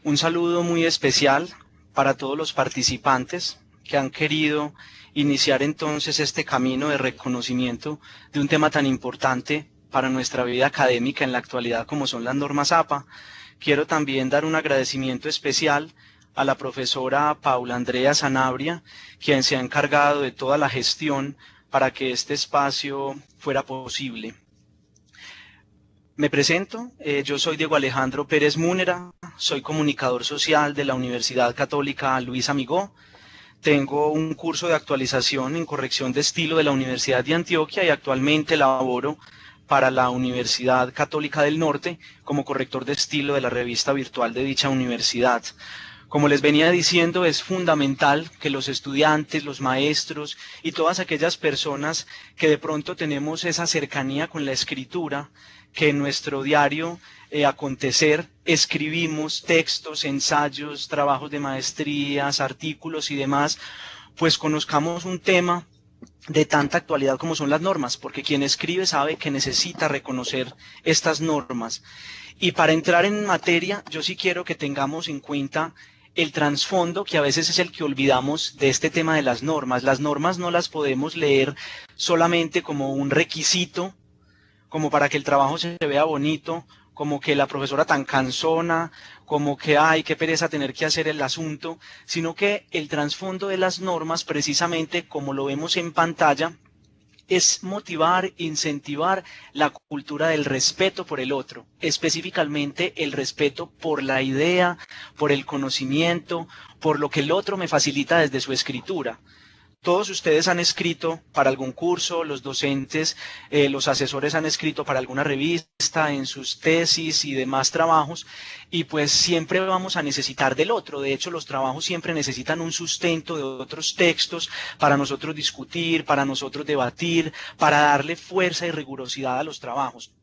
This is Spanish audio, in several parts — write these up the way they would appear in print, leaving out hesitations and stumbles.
Un saludo muy especial para todos los participantes que han querido iniciar entonces este camino de reconocimiento de un tema tan importante para nuestra vida académica en la actualidad como son las normas APA. Quiero también dar un agradecimiento especial a la profesora Paula Andrea Sanabria, quien se ha encargado de toda la gestión para que este espacio fuera posible. Me presento, yo soy Diego Alejandro Pérez Múnera, soy comunicador social de la Universidad Católica Luis Amigó, tengo un curso de actualización en corrección de estilo de la Universidad de Antioquia y actualmente laboro para la Universidad Católica del Norte como corrector de estilo de la revista virtual de dicha universidad. Como les venía diciendo, es fundamental que los estudiantes, los maestros y todas aquellas personas que de pronto tenemos esa cercanía con la escritura, que en nuestro diario acontecer escribimos textos, ensayos, trabajos de maestrías, artículos y demás, pues conozcamos un tema de tanta actualidad como son las normas, porque quien escribe sabe que necesita reconocer estas normas. Y para entrar en materia, yo sí quiero que tengamos en cuenta el trasfondo, que a veces es el que olvidamos de este tema de las normas. Las normas no las podemos leer solamente como un requisito, como para que el trabajo se vea bonito, como que la profesora tan cansona, como que ay, qué pereza tener que hacer el asunto, sino que el trasfondo de las normas, precisamente como lo vemos en pantalla, es motivar, incentivar la cultura del respeto por el otro, específicamente el respeto por la idea, por el conocimiento, por lo que el otro me facilita desde su escritura. Todos ustedes han escrito para algún curso, los docentes, los asesores han escrito para alguna revista, en sus tesis y demás trabajos, y pues siempre vamos a necesitar del otro. De hecho, los trabajos siempre necesitan un sustento de otros textos para nosotros discutir, para nosotros debatir, para darle fuerza y rigurosidad a los trabajos.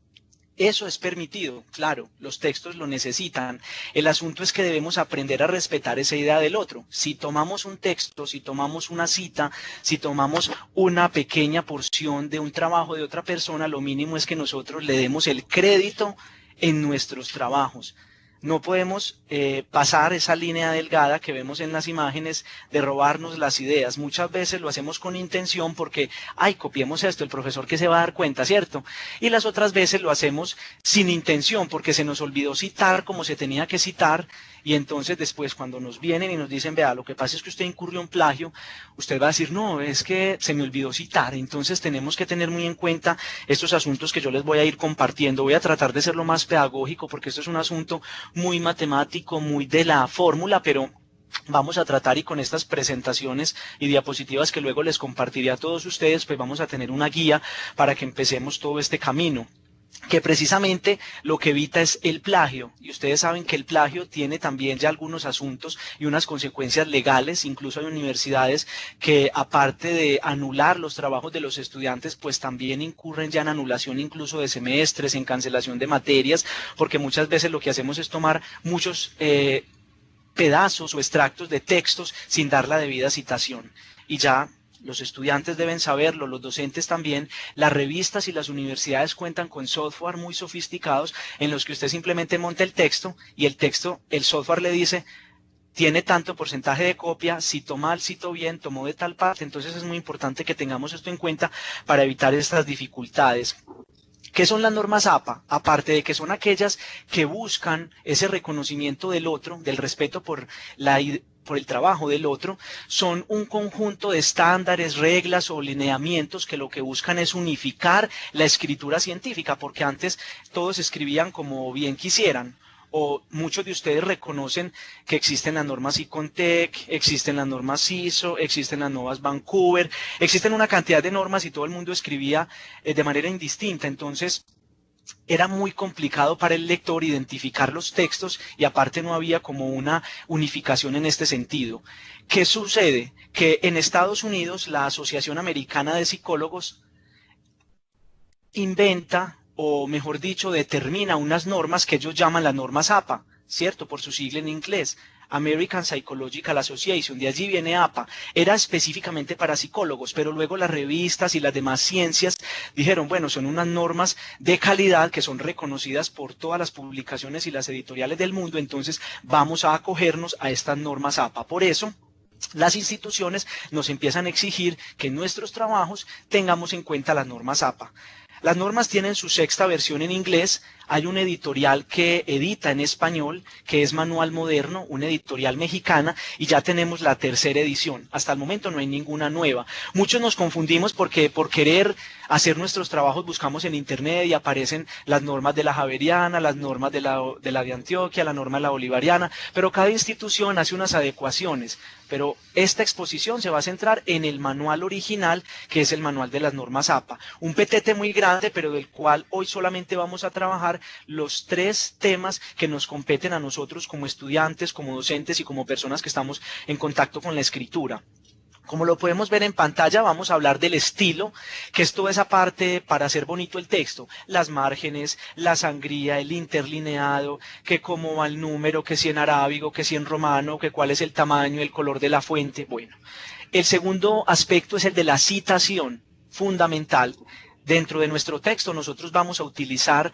Eso es permitido, claro, los textos lo necesitan. El asunto es que debemos aprender a respetar esa idea del otro. Si tomamos un texto, si tomamos una cita, si tomamos una pequeña porción de un trabajo de otra persona, lo mínimo es que nosotros le demos el crédito en nuestros trabajos. No podemos pasar esa línea delgada que vemos en las imágenes de robarnos las ideas. Muchas veces lo hacemos con intención porque, ay, copiemos esto, el profesor que se va a dar cuenta, ¿cierto? Y las otras veces lo hacemos sin intención porque se nos olvidó citar como se tenía que citar y entonces después cuando nos vienen y nos dicen, vea, lo que pasa es que usted incurrió en plagio, usted va a decir, no, es que se me olvidó citar. Entonces tenemos que tener muy en cuenta estos asuntos que yo les voy a ir compartiendo. Voy a tratar de ser lo más pedagógico porque esto es un asunto muy matemático, muy de la fórmula, pero vamos a tratar y con estas presentaciones y diapositivas que luego les compartiré a todos ustedes, pues vamos a tener una guía para que empecemos todo este camino, que precisamente lo que evita es el plagio, y ustedes saben que el plagio tiene también ya algunos asuntos y unas consecuencias legales. Incluso hay universidades que aparte de anular los trabajos de los estudiantes, pues también incurren ya en anulación incluso de semestres, en cancelación de materias, porque muchas veces lo que hacemos es tomar muchos pedazos o extractos de textos sin dar la debida citación, y ya los estudiantes deben saberlo, los docentes también. Las revistas y las universidades cuentan con software muy sofisticados en los que usted simplemente monta el texto y el software le dice, tiene tanto porcentaje de copia, cito mal, cito bien, tomó de tal parte. Entonces es muy importante que tengamos esto en cuenta para evitar estas dificultades. ¿Qué son las normas APA? Aparte de que son aquellas que buscan ese reconocimiento del otro, del respeto por el trabajo del otro, son un conjunto de estándares, reglas o lineamientos que lo que buscan es unificar la escritura científica, porque antes todos escribían como bien quisieran. O muchos de ustedes reconocen que existen las normas ICONTEC, existen las normas ISO, existen las normas Vancouver, existen una cantidad de normas y todo el mundo escribía de manera indistinta. Entonces era muy complicado para el lector identificar los textos y aparte no había como una unificación en este sentido. ¿Qué sucede? Que en Estados Unidos la Asociación Americana de Psicólogos inventa, o mejor dicho, determina unas normas que ellos llaman las normas APA, ¿cierto? Por su sigla en inglés. American Psychological Association, de allí viene APA, era específicamente para psicólogos, pero luego las revistas y las demás ciencias dijeron, bueno, son unas normas de calidad que son reconocidas por todas las publicaciones y las editoriales del mundo, entonces vamos a acogernos a estas normas APA. Por eso, las instituciones nos empiezan a exigir que en nuestros trabajos tengamos en cuenta las normas APA. Las normas tienen su sexta versión en inglés, hay un editorial que edita en español, que es Manual Moderno, una editorial mexicana, y ya tenemos la tercera edición. Hasta el momento no hay ninguna nueva. Muchos nos confundimos porque por querer hacer nuestros trabajos buscamos en internet y aparecen las normas de la Javeriana, las normas de la de Antioquia, la norma de la Bolivariana, pero cada institución hace unas adecuaciones. Pero esta exposición se va a centrar en el manual original, que es el manual de las normas APA. Un petete muy grande, pero del cual hoy solamente vamos a trabajar los 3 temas que nos competen a nosotros como estudiantes, como docentes y como personas que estamos en contacto con la escritura. Como lo podemos ver en pantalla, vamos a hablar del estilo, que es toda esa parte para hacer bonito el texto, las márgenes, la sangría, el interlineado, que cómo va el número, que si en arábigo, que si en romano, que cuál es el tamaño, el color de la fuente. Bueno, el segundo aspecto es el de la citación, fundamental. Dentro de nuestro texto nosotros vamos a utilizar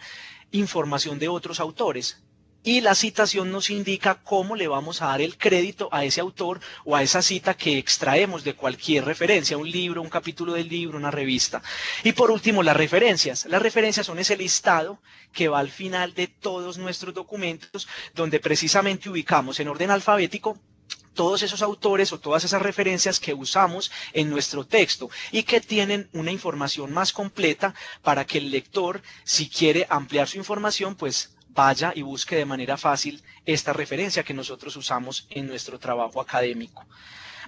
información de otros autores. Y la citación nos indica cómo le vamos a dar el crédito a ese autor o a esa cita que extraemos de cualquier referencia, un libro, un capítulo del libro, una revista. Y por último, las referencias. Las referencias son ese listado que va al final de todos nuestros documentos, donde precisamente ubicamos en orden alfabético todos esos autores o todas esas referencias que usamos en nuestro texto y que tienen una información más completa para que el lector, si quiere ampliar su información, pues vaya y busque de manera fácil esta referencia que nosotros usamos en nuestro trabajo académico.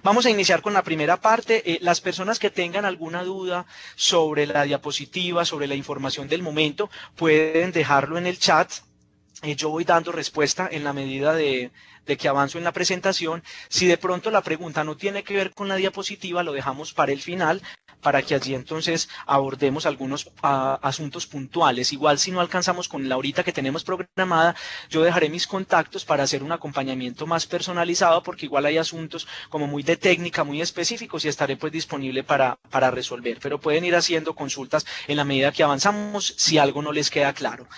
Vamos a iniciar con la primera parte. Las personas que tengan alguna duda sobre la diapositiva, sobre la información del momento, pueden dejarlo en el chat. Yo voy dando respuesta en la medida de que avanzo en la presentación. Si de pronto la pregunta no tiene que ver con la diapositiva, lo dejamos para el final, para que allí entonces abordemos algunos asuntos puntuales. Igual si no alcanzamos con la horita que tenemos programada, yo dejaré mis contactos para hacer un acompañamiento más personalizado, porque igual hay asuntos como muy de técnica, muy específicos, y estaré pues disponible para resolver. Pero pueden ir haciendo consultas en la medida que avanzamos si algo no les queda claro.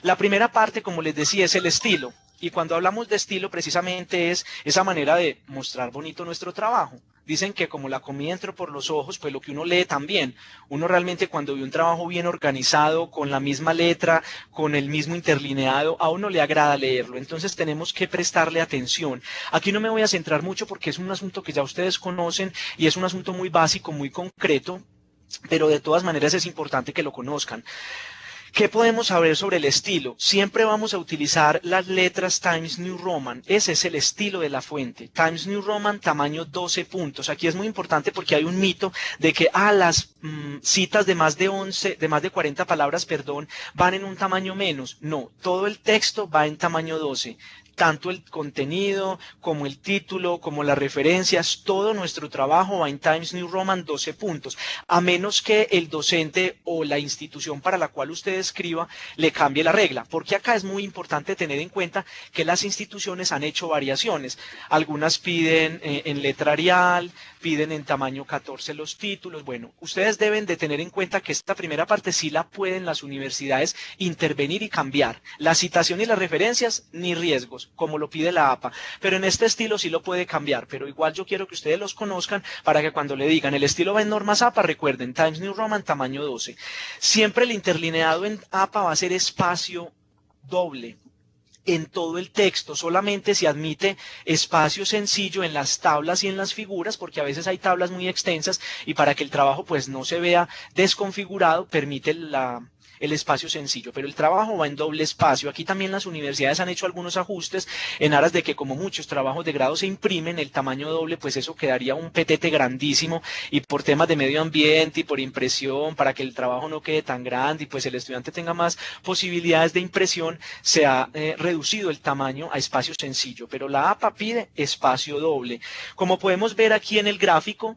La primera parte, como les decía, es el estilo. Y cuando hablamos de estilo, precisamente es esa manera de mostrar bonito nuestro trabajo. Dicen que como la comida entra por los ojos, pues lo que uno lee también. Uno realmente cuando ve un trabajo bien organizado, con la misma letra, con el mismo interlineado, a uno le agrada leerlo. Entonces tenemos que prestarle atención. Aquí no me voy a centrar mucho porque es un asunto que ya ustedes conocen y es un asunto muy básico, muy concreto, pero de todas maneras es importante que lo conozcan. ¿Qué podemos saber sobre el estilo? Siempre vamos a utilizar las letras Times New Roman. Ese es el estilo de la fuente. Times New Roman, tamaño 12 puntos. Aquí es muy importante porque hay un mito de que las citas de más de 40 palabras, van en un tamaño menos. No, todo el texto va en tamaño 12. Tanto el contenido, como el título, como las referencias, todo nuestro trabajo va en Times New Roman 12 puntos, a menos que el docente o la institución para la cual usted escriba le cambie la regla, porque acá es muy importante tener en cuenta que las instituciones han hecho variaciones. Algunas piden en letra Arial, piden en tamaño 14 los títulos. Bueno, ustedes deben de tener en cuenta que esta primera parte sí la pueden las universidades intervenir y cambiar. La citación y las referencias, ni riesgos, como lo pide la APA, pero en este estilo sí lo puede cambiar, pero igual yo quiero que ustedes los conozcan para que cuando le digan el estilo va en normas APA, recuerden Times New Roman tamaño 12. Siempre el interlineado en APA va a ser espacio doble en todo el texto, solamente se admite espacio sencillo en las tablas y en las figuras, porque a veces hay tablas muy extensas y para que el trabajo pues no se vea desconfigurado, permite el espacio sencillo, pero el trabajo va en doble espacio. Aquí también las universidades han hecho algunos ajustes en aras de que como muchos trabajos de grado se imprimen, el tamaño doble, pues eso quedaría un petete grandísimo y por temas de medio ambiente y por impresión, para que el trabajo no quede tan grande y pues el estudiante tenga más posibilidades de impresión, se ha reducido el tamaño a espacio sencillo, pero la APA pide espacio doble. Como podemos ver aquí en el gráfico,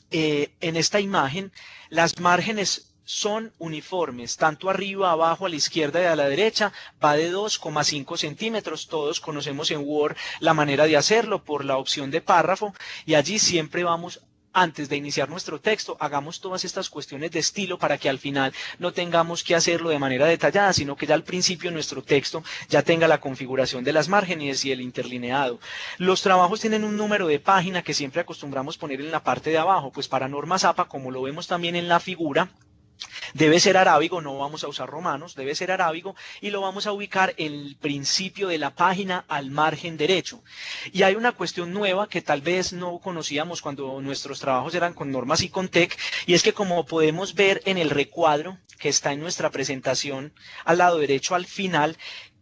en esta imagen, las márgenes son uniformes, tanto arriba, abajo, a la izquierda y a la derecha, va de 2,5 centímetros. Todos conocemos en Word la manera de hacerlo por la opción de párrafo, y allí siempre vamos, antes de iniciar nuestro texto, hagamos todas estas cuestiones de estilo para que al final no tengamos que hacerlo de manera detallada, sino que ya al principio nuestro texto ya tenga la configuración de las márgenes y el interlineado. Los trabajos tienen un número de página que siempre acostumbramos poner en la parte de abajo, pues para normas APA, como lo vemos también en la figura, debe ser arábigo, no vamos a usar romanos, debe ser arábigo, y lo vamos a ubicar en el principio de la página al margen derecho. Y hay una cuestión nueva que tal vez no conocíamos cuando nuestros trabajos eran con normas y con TEC, y es que, como podemos ver en el recuadro que está en nuestra presentación al lado derecho al final,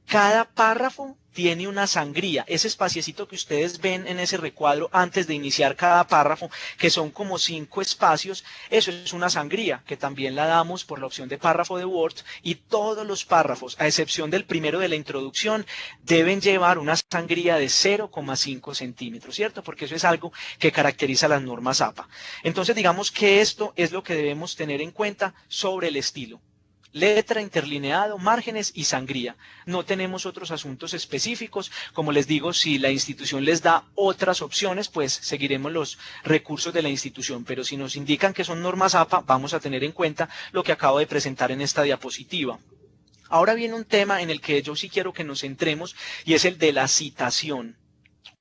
cada párrafo tiene una sangría. Ese espaciecito que ustedes ven en ese recuadro antes de iniciar cada párrafo, que son como 5 espacios, eso es una sangría, que también la damos por la opción de párrafo de Word, y todos los párrafos, a excepción del primero de la introducción, deben llevar una sangría de 0,5 centímetros, ¿cierto? Porque eso es algo que caracteriza las normas APA. Entonces, digamos que esto es lo que debemos tener en cuenta sobre el estilo. Letra, interlineado, márgenes y sangría. No tenemos otros asuntos específicos. Como les digo, si la institución les da otras opciones, pues seguiremos los recursos de la institución. Pero si nos indican que son normas APA, vamos a tener en cuenta lo que acabo de presentar en esta diapositiva. Ahora viene un tema en el que yo sí quiero que nos centremos, y es el de la citación.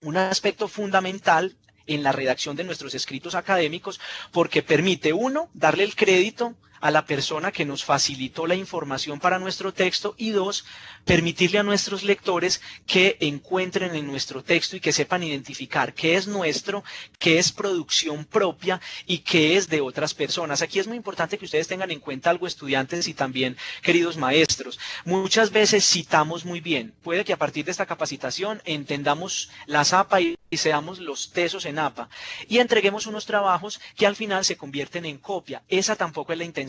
Un aspecto fundamental en la redacción de nuestros escritos académicos, porque permite, uno, darle el crédito a la persona que nos facilitó la información para nuestro texto, y dos, permitirle a nuestros lectores que encuentren en nuestro texto y que sepan identificar qué es nuestro, qué es producción propia y qué es de otras personas. Aquí es muy importante que ustedes tengan en cuenta algo, estudiantes y también queridos maestros. Muchas veces citamos muy bien. Puede que a partir de esta capacitación entendamos las APA y seamos los tesos en APA, y entreguemos unos trabajos que al final se convierten en copia. Esa tampoco es la intención.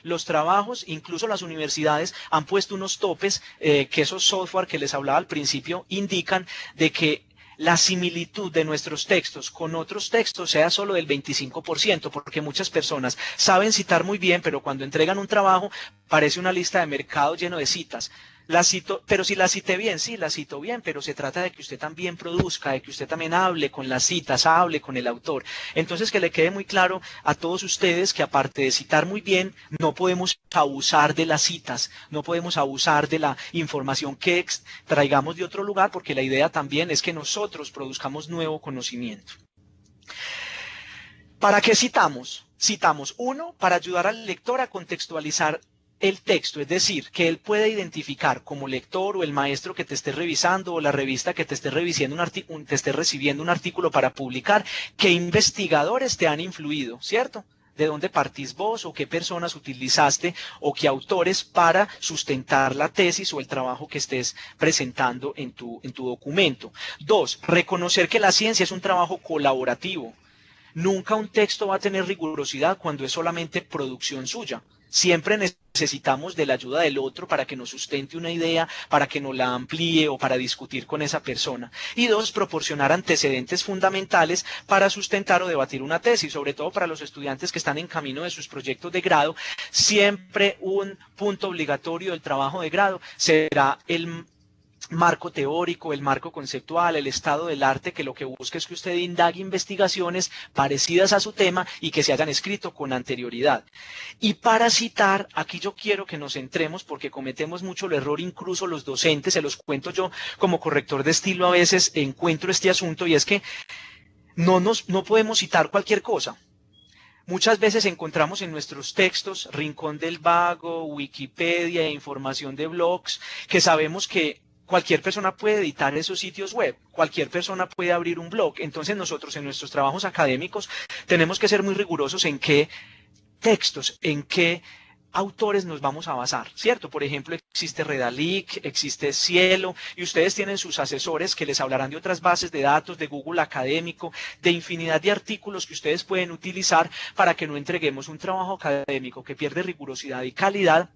Los trabajos, incluso las universidades, han puesto unos topes, que esos software que les hablaba al principio indican de que la similitud de nuestros textos con otros textos sea solo del 25%, porque muchas personas saben citar muy bien, pero cuando entregan un trabajo parece una lista de mercado lleno de citas. La cito, pero si la cité bien, sí, la cito bien, pero se trata de que usted también produzca, de que usted también hable con las citas, hable con el autor. Entonces, que le quede muy claro a todos ustedes que, aparte de citar muy bien, no podemos abusar de las citas, no podemos abusar de la información que traigamos de otro lugar, porque la idea también es que nosotros produzcamos nuevo conocimiento. ¿Para qué citamos? Citamos, uno, para ayudar al lector a contextualizar el texto, es decir, que él pueda identificar como lector, o el maestro que te esté revisando, o la revista que te esté recibiendo un artículo para publicar, qué investigadores te han influido, ¿cierto? De dónde partís vos, o qué personas utilizaste, o qué autores para sustentar la tesis o el trabajo que estés presentando en tu documento. Dos, reconocer que la ciencia es un trabajo colaborativo. Nunca un texto va a tener rigurosidad cuando es solamente producción suya. Siempre necesitamos de la ayuda del otro para que nos sustente una idea, para que nos la amplíe o para discutir con esa persona. Y dos, proporcionar antecedentes fundamentales para sustentar o debatir una tesis, sobre todo para los estudiantes que están en camino de sus proyectos de grado. Siempre un punto obligatorio del trabajo de grado será el marco teórico, el marco conceptual, el estado del arte, que lo que busca es que usted indague investigaciones parecidas a su tema y que se hayan escrito con anterioridad. Y para citar, aquí yo quiero que nos centremos, porque cometemos mucho el error, incluso los docentes, se los cuento yo como corrector de estilo, a veces encuentro este asunto, y es que no podemos citar cualquier cosa. Muchas veces encontramos en nuestros textos Rincón del Vago, Wikipedia, información de blogs, que sabemos que cualquier persona puede editar esos sitios web, cualquier persona puede abrir un blog. Entonces nosotros en nuestros trabajos académicos tenemos que ser muy rigurosos en qué textos, en qué autores nos vamos a basar, ¿cierto? Por ejemplo, existe Redalic, existe Cielo, y ustedes tienen sus asesores que les hablarán de otras bases de datos, de Google Académico, de infinidad de artículos que ustedes pueden utilizar para que no entreguemos un trabajo académico que pierde rigurosidad y calidad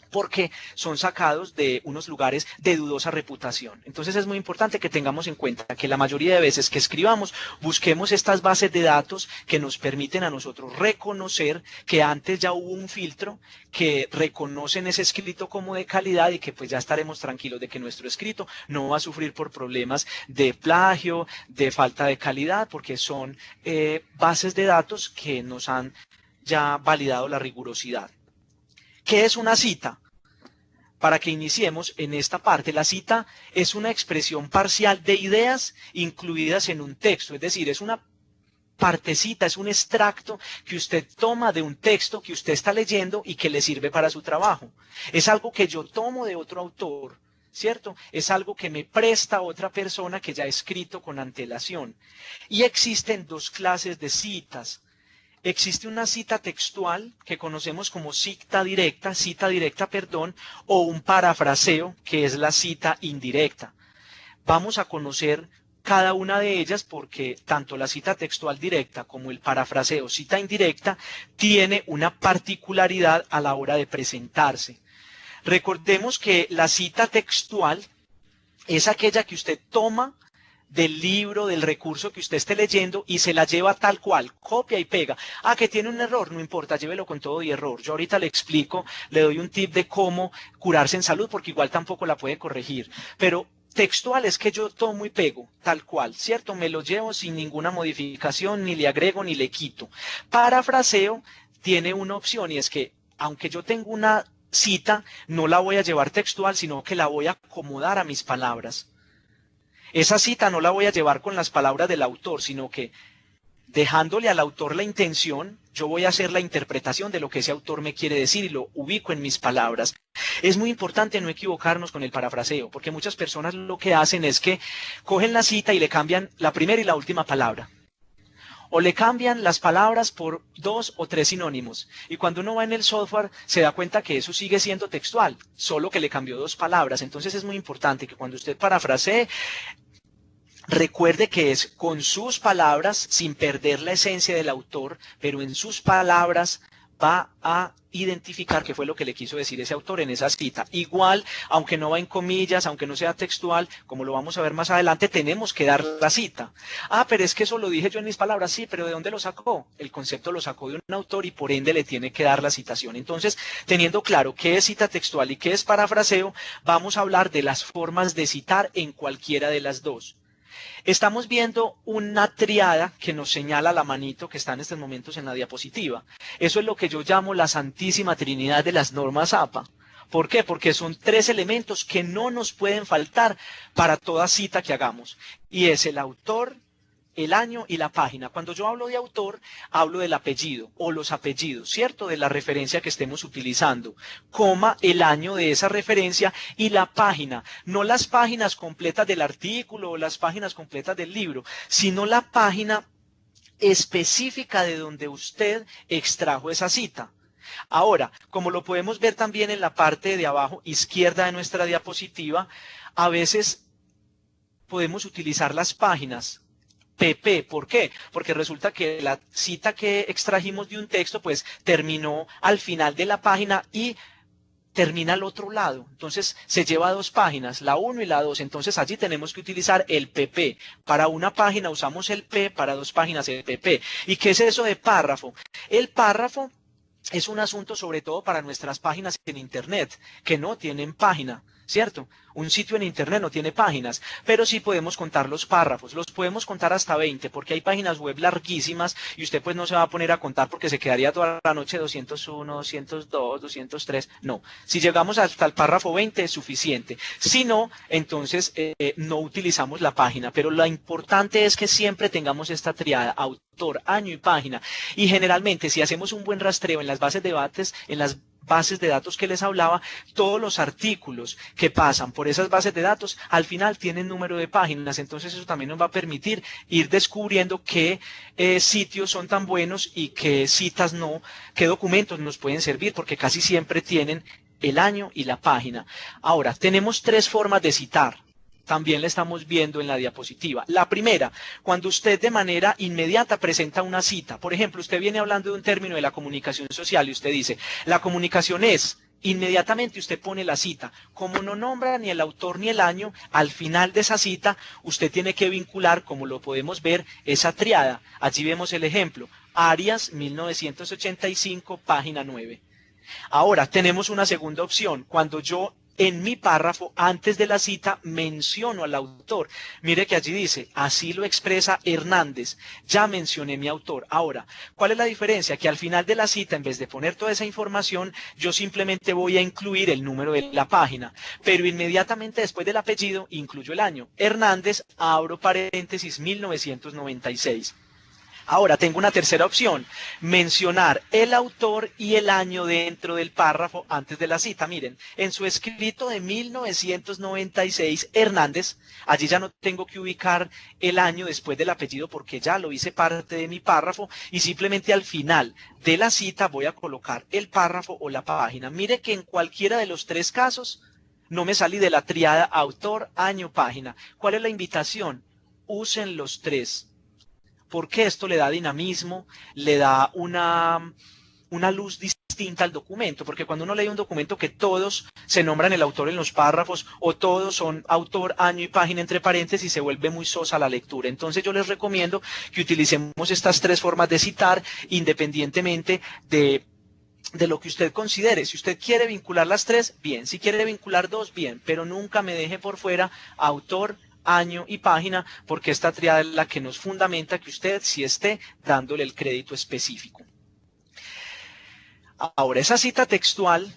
porque son sacados de unos lugares de dudosa reputación. Entonces es muy importante que tengamos en cuenta que la mayoría de veces que escribamos, busquemos estas bases de datos que nos permiten a nosotros reconocer que antes ya hubo un filtro, que reconocen ese escrito como de calidad y que pues ya estaremos tranquilos de que nuestro escrito no va a sufrir por problemas de plagio, de falta de calidad, porque son bases de datos que nos han ya validado la rigurosidad. ¿Qué es una cita? Para que iniciemos en esta parte, la cita es una expresión parcial de ideas incluidas en un texto, es decir, es una partecita, es un extracto que usted toma de un texto que usted está leyendo y que le sirve para su trabajo. Es algo que yo tomo de otro autor, ¿cierto? Es algo que me presta otra persona que ya ha escrito con antelación. Y existen dos clases de citas. Existe una cita textual que conocemos como cita directa, o un parafraseo, que es la cita indirecta. Vamos a conocer cada una de ellas porque tanto la cita textual directa como el parafraseo, cita indirecta, tiene una particularidad a la hora de presentarse. Recordemos que la cita textual es aquella que usted toma del libro, del recurso que usted esté leyendo y se la lleva tal cual, copia y pega. Ah, que tiene un error, no importa, llévelo con todo y error. Yo ahorita le explico, le doy un tip de cómo curarse en salud, porque igual tampoco la puede corregir. Pero textual es que yo tomo y pego, tal cual, ¿cierto? Me lo llevo sin ninguna modificación, ni le agrego ni le quito. Parafraseo tiene una opción y es que, aunque yo tengo una cita, no la voy a llevar textual, sino que la voy a acomodar a mis palabras. Esa cita no la voy a llevar con las palabras del autor, sino que dejándole al autor la intención, yo voy a hacer la interpretación de lo que ese autor me quiere decir y lo ubico en mis palabras. Es muy importante no equivocarnos con el parafraseo, porque muchas personas lo que hacen es que cogen la cita y le cambian la primera y la última palabra. O le cambian las palabras por 2 o 3 sinónimos. Y cuando uno va en el software se da cuenta que eso sigue siendo textual, solo que le cambió 2 palabras. Entonces es muy importante que cuando usted parafrasee, recuerde que es con sus palabras, sin perder la esencia del autor, pero en sus palabras va a identificar qué fue lo que le quiso decir ese autor en esa cita. Igual, aunque no va en comillas, aunque no sea textual, como lo vamos a ver más adelante, tenemos que dar la cita. Ah, pero es que eso lo dije yo en mis palabras, sí, pero ¿de dónde lo sacó? El concepto lo sacó de un autor y por ende le tiene que dar la citación. Entonces, teniendo claro qué es cita textual y qué es parafraseo, vamos a hablar de las formas de citar en cualquiera de las dos. Estamos viendo una triada que nos señala la manito que está en estos momentos en la diapositiva. Eso es lo que yo llamo la Santísima Trinidad de las normas APA. ¿Por qué? Porque son 3 elementos que no nos pueden faltar para toda cita que hagamos. Y es el autor, el año y la página. Cuando yo hablo de autor, hablo del apellido o los apellidos, ¿cierto? De la referencia que estemos utilizando, coma el año de esa referencia y la página. No las páginas completas del artículo o las páginas completas del libro, sino la página específica de donde usted extrajo esa cita. Ahora, como lo podemos ver también en la parte de abajo izquierda de nuestra diapositiva, a veces podemos utilizar las páginas PP. ¿Por qué? Porque resulta que la cita que extrajimos de un texto pues terminó al final de la página y termina al otro lado. Entonces se lleva 2 páginas, la 1 y la 2. Entonces allí tenemos que utilizar el PP. Para una página usamos el P, para 2 páginas el PP. ¿Y qué es eso de párrafo? El párrafo es un asunto sobre todo para nuestras páginas en Internet, que no tienen página, ¿cierto? Un sitio en Internet no tiene páginas, pero sí podemos contar los párrafos, los podemos contar hasta 20, porque hay páginas web larguísimas y usted pues no se va a poner a contar porque se quedaría toda la noche 201, 202, 203, no. Si llegamos hasta el párrafo 20 es suficiente, si no, entonces no utilizamos la página, pero lo importante es que siempre tengamos esta triada, autor, año y página, y generalmente si hacemos un buen rastreo en las bases de datos, bases de datos que les hablaba, todos los artículos que pasan por esas bases de datos al final tienen número de páginas, entonces eso también nos va a permitir ir descubriendo qué sitios son tan buenos y qué citas no, qué documentos nos pueden servir, porque casi siempre tienen el año y la página. Ahora, tenemos 3 formas de citar. También la estamos viendo en la diapositiva. La primera, cuando usted de manera inmediata presenta una cita. Por ejemplo, usted viene hablando de un término de la comunicación social y usted dice, la comunicación es, Inmediatamente usted pone la cita. Como no nombra ni el autor ni el año, al final de esa cita usted tiene que vincular, como lo podemos ver, esa triada. Allí vemos el ejemplo. Arias, 1985, página 9. Ahora, tenemos una segunda opción. Cuando yo en mi párrafo, antes de la cita, menciono al autor. Mire que allí dice, así lo expresa Hernández. Ya mencioné mi autor. Ahora, ¿cuál es la diferencia? Que al final de la cita, en vez de poner toda esa información, yo simplemente voy a incluir el número de la página. Pero inmediatamente después del apellido, incluyo el año. Hernández, abro paréntesis, 1996. Ahora tengo una tercera opción, mencionar el autor y el año dentro del párrafo antes de la cita. Miren, en su escrito de 1996, Hernández, allí ya no tengo que ubicar el año después del apellido porque ya lo hice parte de mi párrafo y simplemente al final de la cita voy a colocar el párrafo o la página. Mire que en cualquiera de los tres casos no me salí de la triada autor, año, página. ¿Cuál es la invitación? Usen los tres. Porque esto le da dinamismo, le da una luz distinta al documento, porque cuando uno lee un documento que todos se nombran el autor en los párrafos o todos son autor, año y página entre paréntesis, se vuelve muy sosa la lectura. Entonces yo les recomiendo que utilicemos estas tres formas de citar independientemente de lo que usted considere. Si usted quiere vincular las tres, bien. Si quiere vincular dos, bien. Pero nunca me deje por fuera autor, año y página, porque esta triada es la que nos fundamenta que usted sí esté dándole el crédito específico. Ahora, esa cita textual,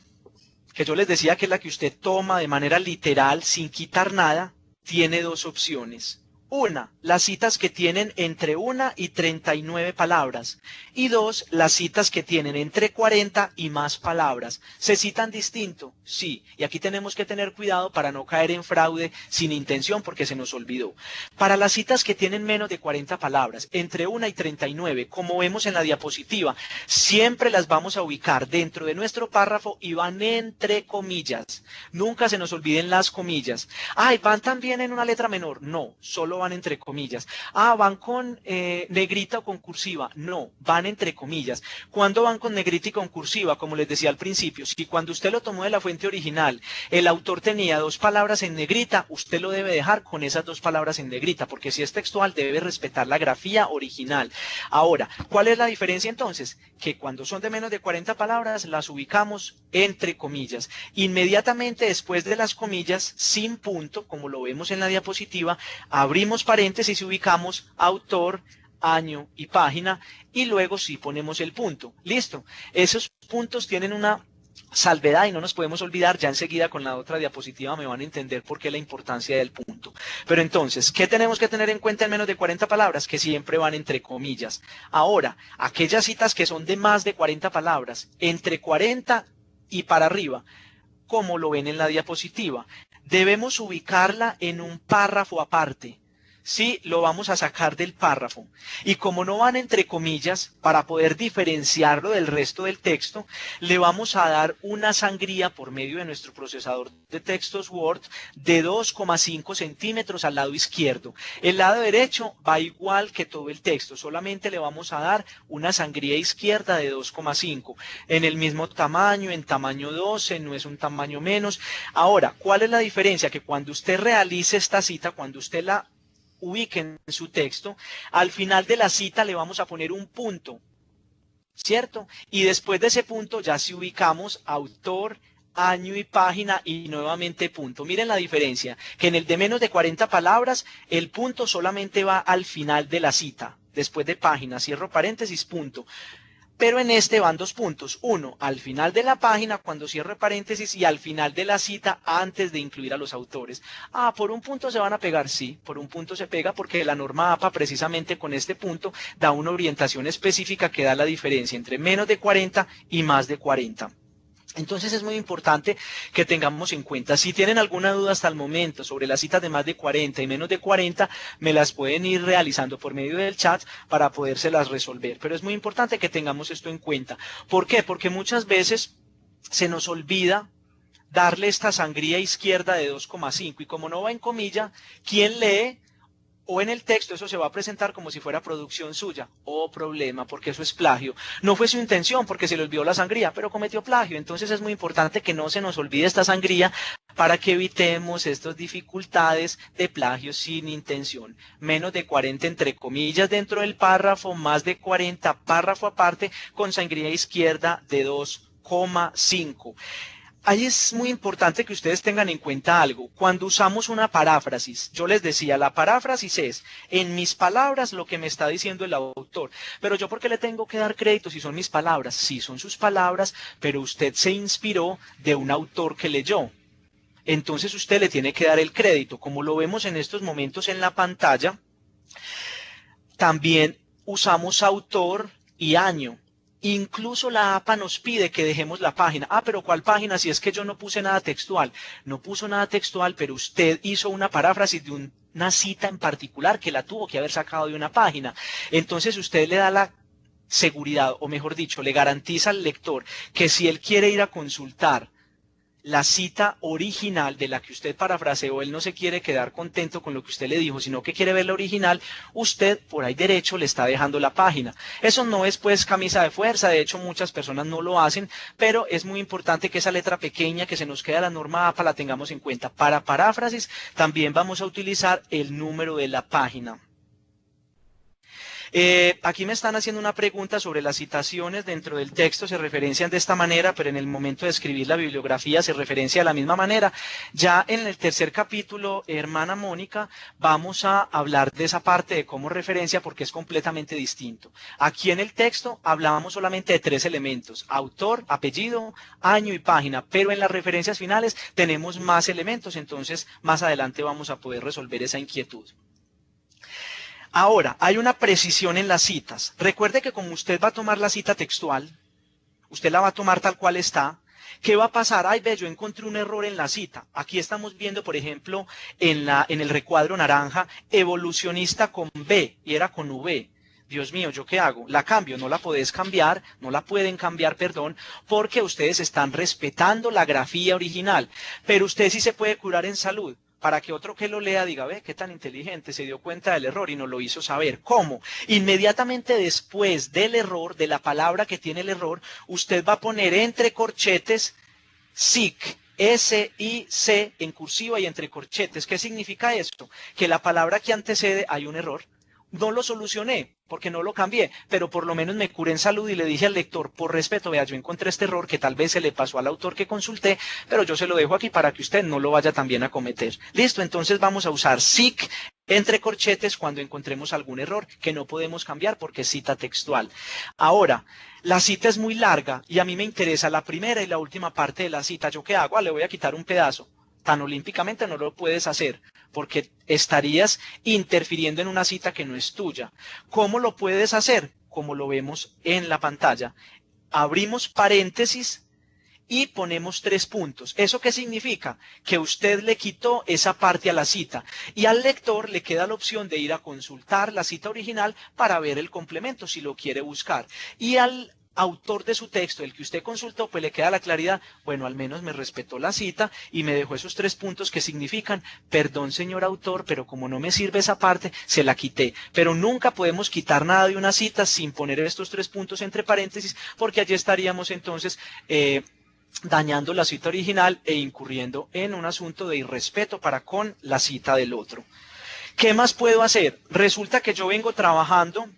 que yo les decía que es la que usted toma de manera literal, sin quitar nada, tiene dos opciones. Una, las citas que tienen entre 1 y 39 palabras. Y dos, las citas que tienen entre 40 y más palabras. ¿Se citan distinto? Sí. Y aquí tenemos que tener cuidado para no caer en fraude sin intención porque se nos olvidó. Para las citas que tienen menos de 40 palabras, entre 1 y 39, como vemos en la diapositiva, siempre las vamos a ubicar dentro de nuestro párrafo y van entre comillas. Nunca se nos olviden las comillas. Ay, ¿van también en una letra menor? No, solo van entre comillas. Ah, ¿van con negrita o con cursiva? No, van entre comillas. ¿Cuándo van con negrita y con cursiva? Como les decía al principio, si cuando usted lo tomó de la fuente original, el autor tenía 2 palabras en negrita, usted lo debe dejar con esas 2 palabras en negrita, porque si es textual debe respetar la grafía original. Ahora, ¿cuál es la diferencia entonces? Que cuando son de menos de 40 palabras, las ubicamos entre comillas. Inmediatamente después de las comillas, sin punto, como lo vemos en la diapositiva, abrimos paréntesis y ubicamos autor, año y página y luego sí ponemos el punto. Listo. Esos puntos tienen una salvedad y no nos podemos olvidar, ya enseguida con la otra diapositiva me van a entender por qué la importancia del punto. Pero entonces, ¿qué tenemos que tener en cuenta en menos de 40 palabras? Que siempre van entre comillas. Ahora, aquellas citas que son de más de 40 palabras, entre 40 y para arriba, como lo ven en la diapositiva, debemos ubicarla en un párrafo aparte. Sí, lo vamos a sacar del párrafo. Y como no van entre comillas, para poder diferenciarlo del resto del texto, le vamos a dar una sangría por medio de nuestro procesador de textos Word de 2,5 centímetros al lado izquierdo. El lado derecho va igual que todo el texto, solamente le vamos a dar una sangría izquierda de 2,5. En el mismo tamaño, en tamaño 12, no es un tamaño menos. Ahora, ¿cuál es la diferencia? Que cuando usted realice esta cita, cuando usted la ubique en su texto, al final de la cita le vamos a poner un punto, ¿cierto? Y después de ese punto ya si ubicamos autor, año y página y nuevamente punto. Miren la diferencia, que en el de menos de 40 palabras, el punto solamente va al final de la cita, después de página, cierro paréntesis, punto. Pero en este van 2 puntos, uno al final de la página cuando cierre paréntesis y al final de la cita antes de incluir a los autores. Ah, por un punto se van a pegar, sí, por un punto se pega porque la norma APA precisamente con este punto da una orientación específica que da la diferencia entre menos de 40 y más de 40. Entonces es muy importante que tengamos en cuenta, si tienen alguna duda hasta el momento sobre las citas de más de 40 y menos de 40, me las pueden ir realizando por medio del chat para podérselas resolver. Pero es muy importante que tengamos esto en cuenta. ¿Por qué? Porque muchas veces se nos olvida darle esta sangría izquierda de 2,5 y como no va en comilla, ¿quién lee? o en el texto, eso se va a presentar como si fuera producción suya. Oh, problema, porque eso es plagio. No fue su intención porque se le olvidó la sangría, pero cometió plagio. Entonces es muy importante que no se nos olvide esta sangría para que evitemos estas dificultades de plagio sin intención. Menos de 40 entre comillas dentro del párrafo, más de 40 párrafo aparte con sangría izquierda de 2,5. Ahí es muy importante que ustedes tengan en cuenta algo. Cuando usamos una paráfrasis, yo les decía, la paráfrasis es, en mis palabras, lo que me está diciendo el autor. Pero yo, ¿por qué le tengo que dar crédito si son mis palabras? Sí, son sus palabras, pero usted se inspiró de un autor que leyó. Entonces usted le tiene que dar el crédito. Como lo vemos en estos momentos en la pantalla, también usamos autor y año. Incluso la APA nos pide que dejemos la página. Ah, pero ¿cuál página? Si es que yo no puse nada textual. No puso nada textual, pero usted hizo una paráfrasis de una cita en particular que la tuvo que haber sacado de una página. Entonces usted le da la seguridad, o mejor dicho, le garantiza al lector que si él quiere ir a consultar la cita original de la que usted parafraseó, él no se quiere quedar contento con lo que usted le dijo, sino que quiere ver la original, usted por ahí derecho le está dejando la página. Eso no es pues camisa de fuerza, de hecho muchas personas no lo hacen, pero es muy importante que esa letra pequeña que se nos queda la norma APA la tengamos en cuenta. Para paráfrasis también vamos a utilizar el número de la página. Aquí me están haciendo una pregunta sobre las citaciones dentro del texto, se referencian de esta manera, pero en el momento de escribir la bibliografía se referencia de la misma manera. Ya en el tercer capítulo, hermana Mónica, vamos a hablar de esa parte de cómo referencia porque es completamente distinto. Aquí en el texto hablábamos solamente de 3 elementos, autor, apellido, año y página, pero en las referencias finales tenemos más elementos, entonces más adelante vamos a poder resolver esa inquietud. Ahora, hay una precisión en las citas. Recuerde que como usted va a tomar la cita textual, usted la va a tomar tal cual está. ¿Qué va a pasar? Ay, ve, yo encontré un error en la cita. Aquí estamos viendo, por ejemplo, en el recuadro naranja, evolucionista con B, y era con V. Dios mío, ¿yo qué hago? La cambio, no la podés cambiar, no la pueden cambiar, perdón, porque ustedes están respetando la grafía original. Pero usted sí se puede curar en salud, para que otro que lo lea diga, ve, qué tan inteligente, se dio cuenta del error y nos lo hizo saber. ¿Cómo? Inmediatamente después del error, de la palabra que tiene el error, usted va a poner entre corchetes SIC, S-I-C en cursiva y entre corchetes. ¿Qué significa esto? Que la palabra que antecede hay un error. No lo solucioné porque no lo cambié, pero por lo menos me curé en salud y le dije al lector, por respeto, vea, yo encontré este error que tal vez se le pasó al autor que consulté, pero yo se lo dejo aquí para que usted no lo vaya también a cometer. Listo, entonces vamos a usar SIC entre corchetes cuando encontremos algún error que no podemos cambiar porque es cita textual. Ahora, la cita es muy larga y a mí me interesa la primera y la última parte de la cita. ¿Yo qué hago? Le voy a quitar un pedazo. Tan olímpicamente no lo puedes hacer porque estarías interfiriendo en una cita que no es tuya. ¿Cómo lo puedes hacer? Como lo vemos en la pantalla. Abrimos paréntesis y ponemos 3 puntos. ¿Eso qué significa? Que usted le quitó esa parte a la cita y al lector le queda la opción de ir a consultar la cita original para ver el complemento si lo quiere buscar. Y al autor de su texto, el que usted consultó, pues le queda la claridad, bueno, al menos me respetó la cita y me dejó esos 3 puntos que significan, perdón señor autor, pero como no me sirve esa parte, se la quité. Pero nunca podemos quitar nada de una cita sin poner estos 3 puntos entre paréntesis, porque allí estaríamos entonces dañando la cita original e incurriendo en un asunto de irrespeto para con la cita del otro. ¿Qué más puedo hacer? Resulta que yo vengo trabajando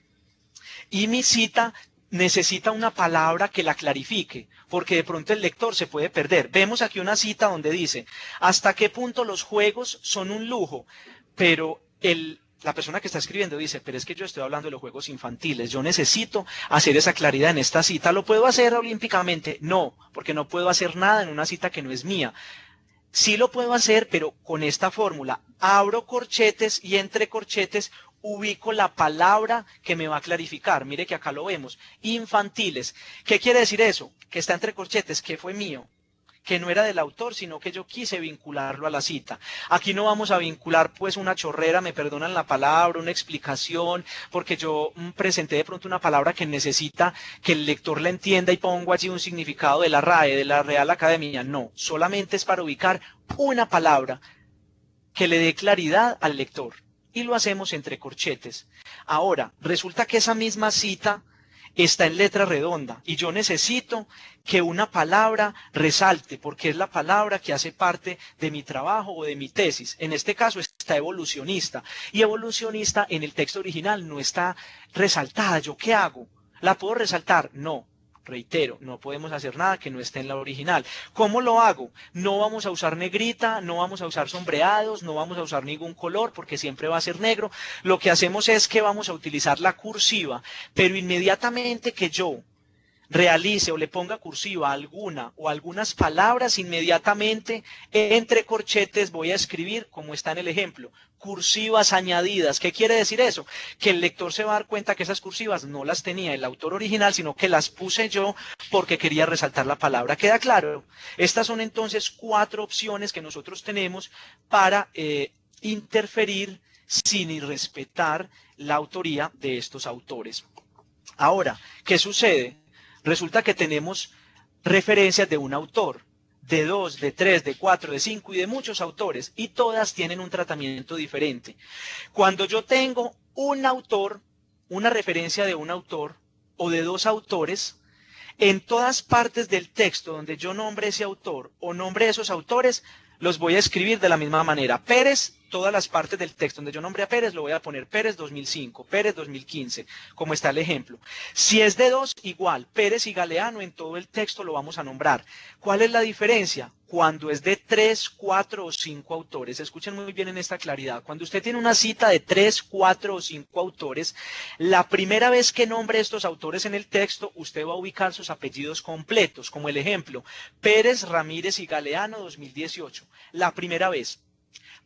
y mi cita necesita una palabra que la clarifique, porque de pronto el lector se puede perder. Vemos aquí una cita donde dice, ¿hasta qué punto los juegos son un lujo? Pero la persona que está escribiendo dice, pero es que yo estoy hablando de los juegos infantiles, yo necesito hacer esa claridad en esta cita. ¿Lo puedo hacer olímpicamente? No, porque no puedo hacer nada en una cita que no es mía. Sí lo puedo hacer, pero con esta fórmula, abro corchetes y entre corchetes ubico la palabra que me va a clarificar. Mire que acá lo vemos, infantiles. ¿Qué quiere decir eso? Que está entre corchetes, que fue mío, que no era del autor, sino que yo quise vincularlo a la cita. Aquí no vamos a vincular pues una chorrera, me perdonan la palabra, una explicación, porque yo presenté de pronto una palabra que necesita que el lector la entienda y pongo allí un significado de la RAE, de la Real Academia. No, solamente es para ubicar una palabra que le dé claridad al lector. y lo hacemos entre corchetes. Ahora, resulta que esa misma cita está en letra redonda y yo necesito que una palabra resalte porque es la palabra que hace parte de mi trabajo o de mi tesis. En este caso está evolucionista y evolucionista en el texto original no está resaltada. ¿Yo qué hago? ¿La puedo resaltar? No. Reitero, no podemos hacer nada que no esté en la original. ¿Cómo lo hago? No vamos a usar negrita, no vamos a usar sombreados, no vamos a usar ningún color porque siempre va a ser negro. Lo que hacemos es que vamos a utilizar la cursiva, pero inmediatamente que yo realice o le ponga cursiva alguna o algunas palabras, inmediatamente entre corchetes voy a escribir como está en el ejemplo, cursivas añadidas. ¿Qué quiere decir eso? Que el lector se va a dar cuenta que esas cursivas no las tenía el autor original, sino que las puse yo porque quería resaltar la palabra. ¿Queda claro? Estas son entonces 4 opciones que nosotros tenemos para interferir sin irrespetar la autoría de estos autores. Ahora, ¿qué sucede? Resulta que tenemos referencias de un autor, de 2, de 3, de 4, de 5 y de muchos autores, y todas tienen un tratamiento diferente. Cuando yo tengo un autor, una referencia de un autor o de 2 autores, en todas partes del texto donde yo nombre ese autor o nombre esos autores, los voy a escribir de la misma manera. Pérez, todas las partes del texto donde yo nombre a Pérez, lo voy a poner Pérez 2005, Pérez 2015, como está el ejemplo. Si es de 2, igual, Pérez y Galeano en todo el texto lo vamos a nombrar. ¿Cuál es la diferencia? Cuando es de 3, 4 o 5 autores, escuchen muy bien en esta claridad, cuando usted tiene una cita de 3, 4 o 5 autores, la primera vez que nombre estos autores en el texto, usted va a ubicar sus apellidos completos, como el ejemplo, Pérez, Ramírez y Galeano 2018, la primera vez.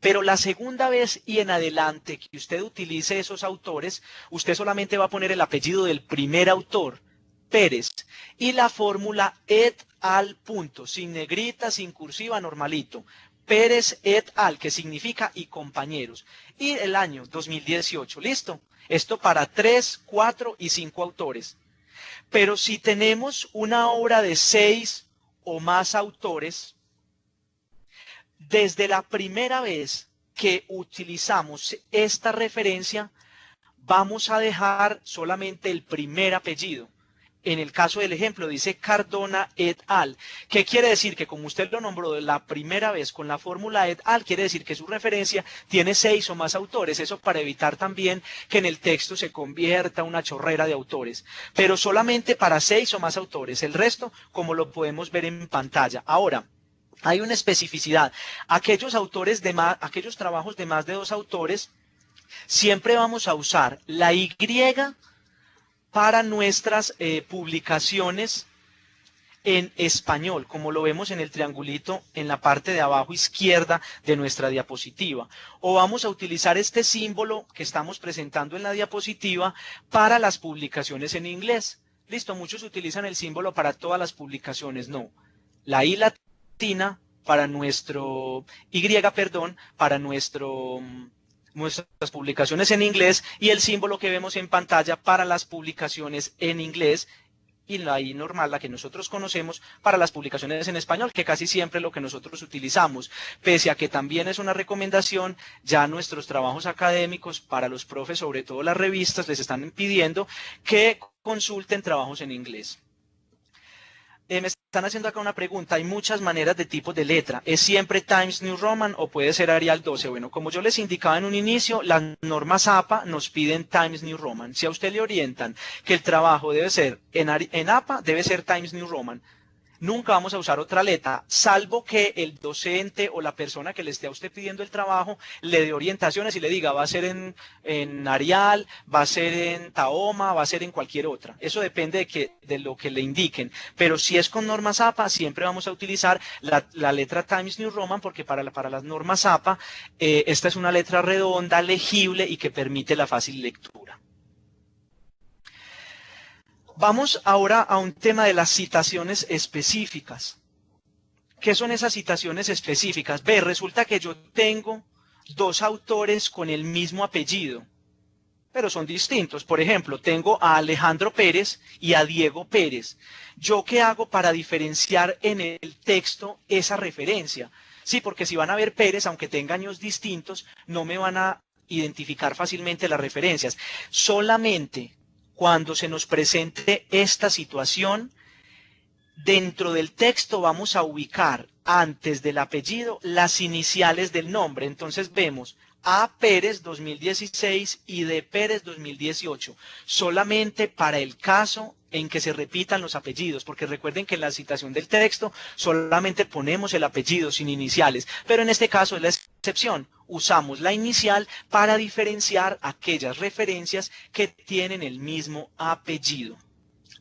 Pero la segunda vez y en adelante que usted utilice esos autores, usted solamente va a poner el apellido del primer autor, Pérez, y la fórmula et al punto, sin negrita, sin cursiva, normalito. Pérez et al, que significa y compañeros. Y el año 2018, ¿listo? Esto para 3, 4 y 5 autores. Pero si tenemos una obra de 6 o más autores, desde la primera vez que utilizamos esta referencia, vamos a dejar solamente el primer apellido. En el caso del ejemplo dice Cardona et al. ¿Qué quiere decir? Que como usted lo nombró de la primera vez con la fórmula et al, quiere decir que su referencia tiene 6 o más autores. Eso para evitar también que en el texto se convierta una chorrera de autores. Pero solamente para 6 o más autores. El resto, como lo podemos ver en pantalla. Ahora, hay una especificidad. Aquellos trabajos de más de 2 autores, siempre vamos a usar la Y para nuestras publicaciones en español, como lo vemos en el triangulito en la parte de abajo izquierda de nuestra diapositiva. O vamos a utilizar este símbolo que estamos presentando en la diapositiva para las publicaciones en inglés. Listo, muchos utilizan el símbolo para todas las publicaciones. No, la I latina para nuestras publicaciones en inglés y el símbolo que vemos en pantalla para las publicaciones en inglés y la I normal, la que nosotros conocemos, para las publicaciones en español, que casi siempre es lo que nosotros utilizamos. Pese a que también es una recomendación, ya nuestros trabajos académicos para los profes, sobre todo las revistas, les están pidiendo que consulten trabajos en inglés. Me están haciendo acá una pregunta, hay muchas maneras de tipos de letra, ¿es siempre Times New Roman o puede ser Arial 12? Bueno, como yo les indicaba en un inicio, las normas APA nos piden Times New Roman. Si a usted le orientan que el trabajo debe ser en APA, debe ser Times New Roman. Nunca vamos a usar otra letra, salvo que el docente o la persona que le esté a usted pidiendo el trabajo le dé orientaciones y le diga va a ser en Arial, va a ser en Tahoma, va a ser en cualquier otra. Eso depende de lo que le indiquen. Pero si es con normas APA, siempre vamos a utilizar la letra Times New Roman porque para las normas APA esta es una letra redonda, legible y que permite la fácil lectura. Vamos ahora a un tema de las citaciones específicas. ¿Qué son esas citaciones específicas? Ve, resulta que yo tengo 2 autores con el mismo apellido, pero son distintos. Por ejemplo, tengo a Alejandro Pérez y a Diego Pérez. ¿Yo qué hago para diferenciar en el texto esa referencia? Sí, porque si van a ver Pérez, aunque tenga años distintos, no me van a identificar fácilmente las referencias. Solamente cuando se nos presente esta situación, dentro del texto vamos a ubicar antes del apellido las iniciales del nombre. Entonces vemos A. Pérez 2016 y D. Pérez 2018, solamente para el caso en que se repitan los apellidos, porque recuerden que en la citación del texto solamente ponemos el apellido sin iniciales, pero en este caso es la excepción. Usamos la inicial para diferenciar aquellas referencias que tienen el mismo apellido.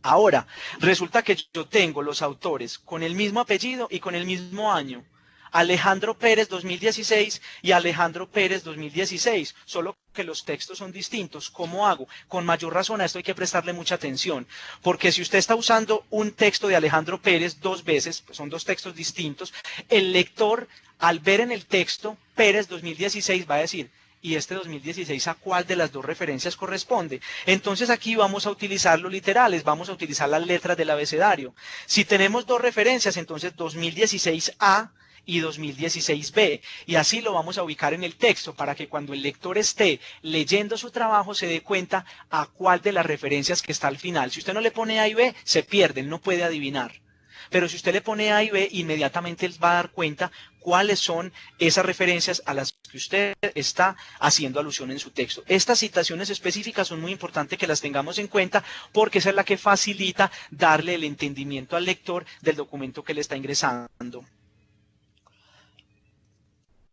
Ahora, resulta que yo tengo los autores con el mismo apellido y con el mismo año. Alejandro Pérez 2016 y Alejandro Pérez 2016, solo que los textos son distintos. ¿Cómo hago? Con mayor razón a esto hay que prestarle mucha atención, porque si usted está usando un texto de Alejandro Pérez dos veces, pues son dos textos distintos, el lector al ver en el texto Pérez 2016 va a decir, ¿y este 2016 a cuál de las dos referencias corresponde? Entonces aquí vamos a utilizar los literales, vamos a utilizar las letras del abecedario. Si tenemos dos referencias, entonces 2016A y 2016B, y así lo vamos a ubicar en el texto para que cuando el lector esté leyendo su trabajo se dé cuenta a cuál de las referencias que está al final. Si usted no le pone A y B, se pierde, él no puede adivinar. Pero si usted le pone A y B, inmediatamente él va a dar cuenta cuáles son esas referencias a las que usted está haciendo alusión en su texto. Estas citaciones específicas son muy importantes que las tengamos en cuenta porque esa es la que facilita darle el entendimiento al lector del documento que le está ingresando.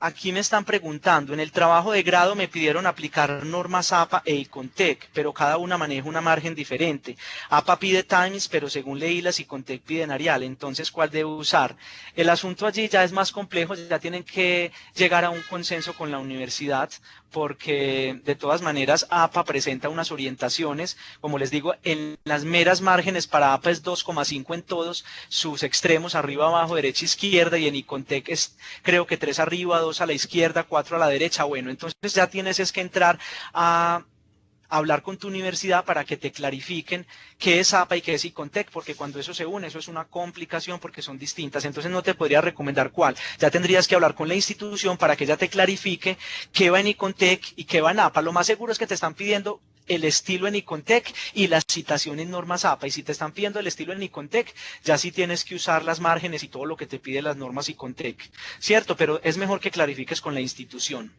Aquí me están preguntando, en el trabajo de grado me pidieron aplicar normas APA e ICONTEC, pero cada una maneja una margen diferente. APA pide Times, pero según leí las ICONTEC piden Arial, entonces ¿cuál debo usar? El asunto allí ya es más complejo, ya tienen que llegar a un consenso con la universidad, porque de todas maneras APA presenta unas orientaciones, como les digo, en las meras márgenes para APA es 2,5 en todos sus extremos, arriba, abajo, derecha, izquierda, y en ICONTEC es creo que 3 arriba, 2 a la izquierda, 4 a la derecha. Bueno, entonces ya tienes es que entrar a hablar con tu universidad para que te clarifiquen qué es APA y qué es ICONTEC, porque cuando eso se une, eso es una complicación porque son distintas, entonces no te podría recomendar cuál. Ya tendrías que hablar con la institución para que ella te clarifique qué va en ICONTEC y qué va en APA. Lo más seguro es que te están pidiendo el estilo en ICONTEC y la citación en normas APA, y si te están pidiendo el estilo en ICONTEC, ya sí tienes que usar las márgenes y todo lo que te pide las normas ICONTEC, ¿cierto? Pero es mejor que clarifiques con la institución.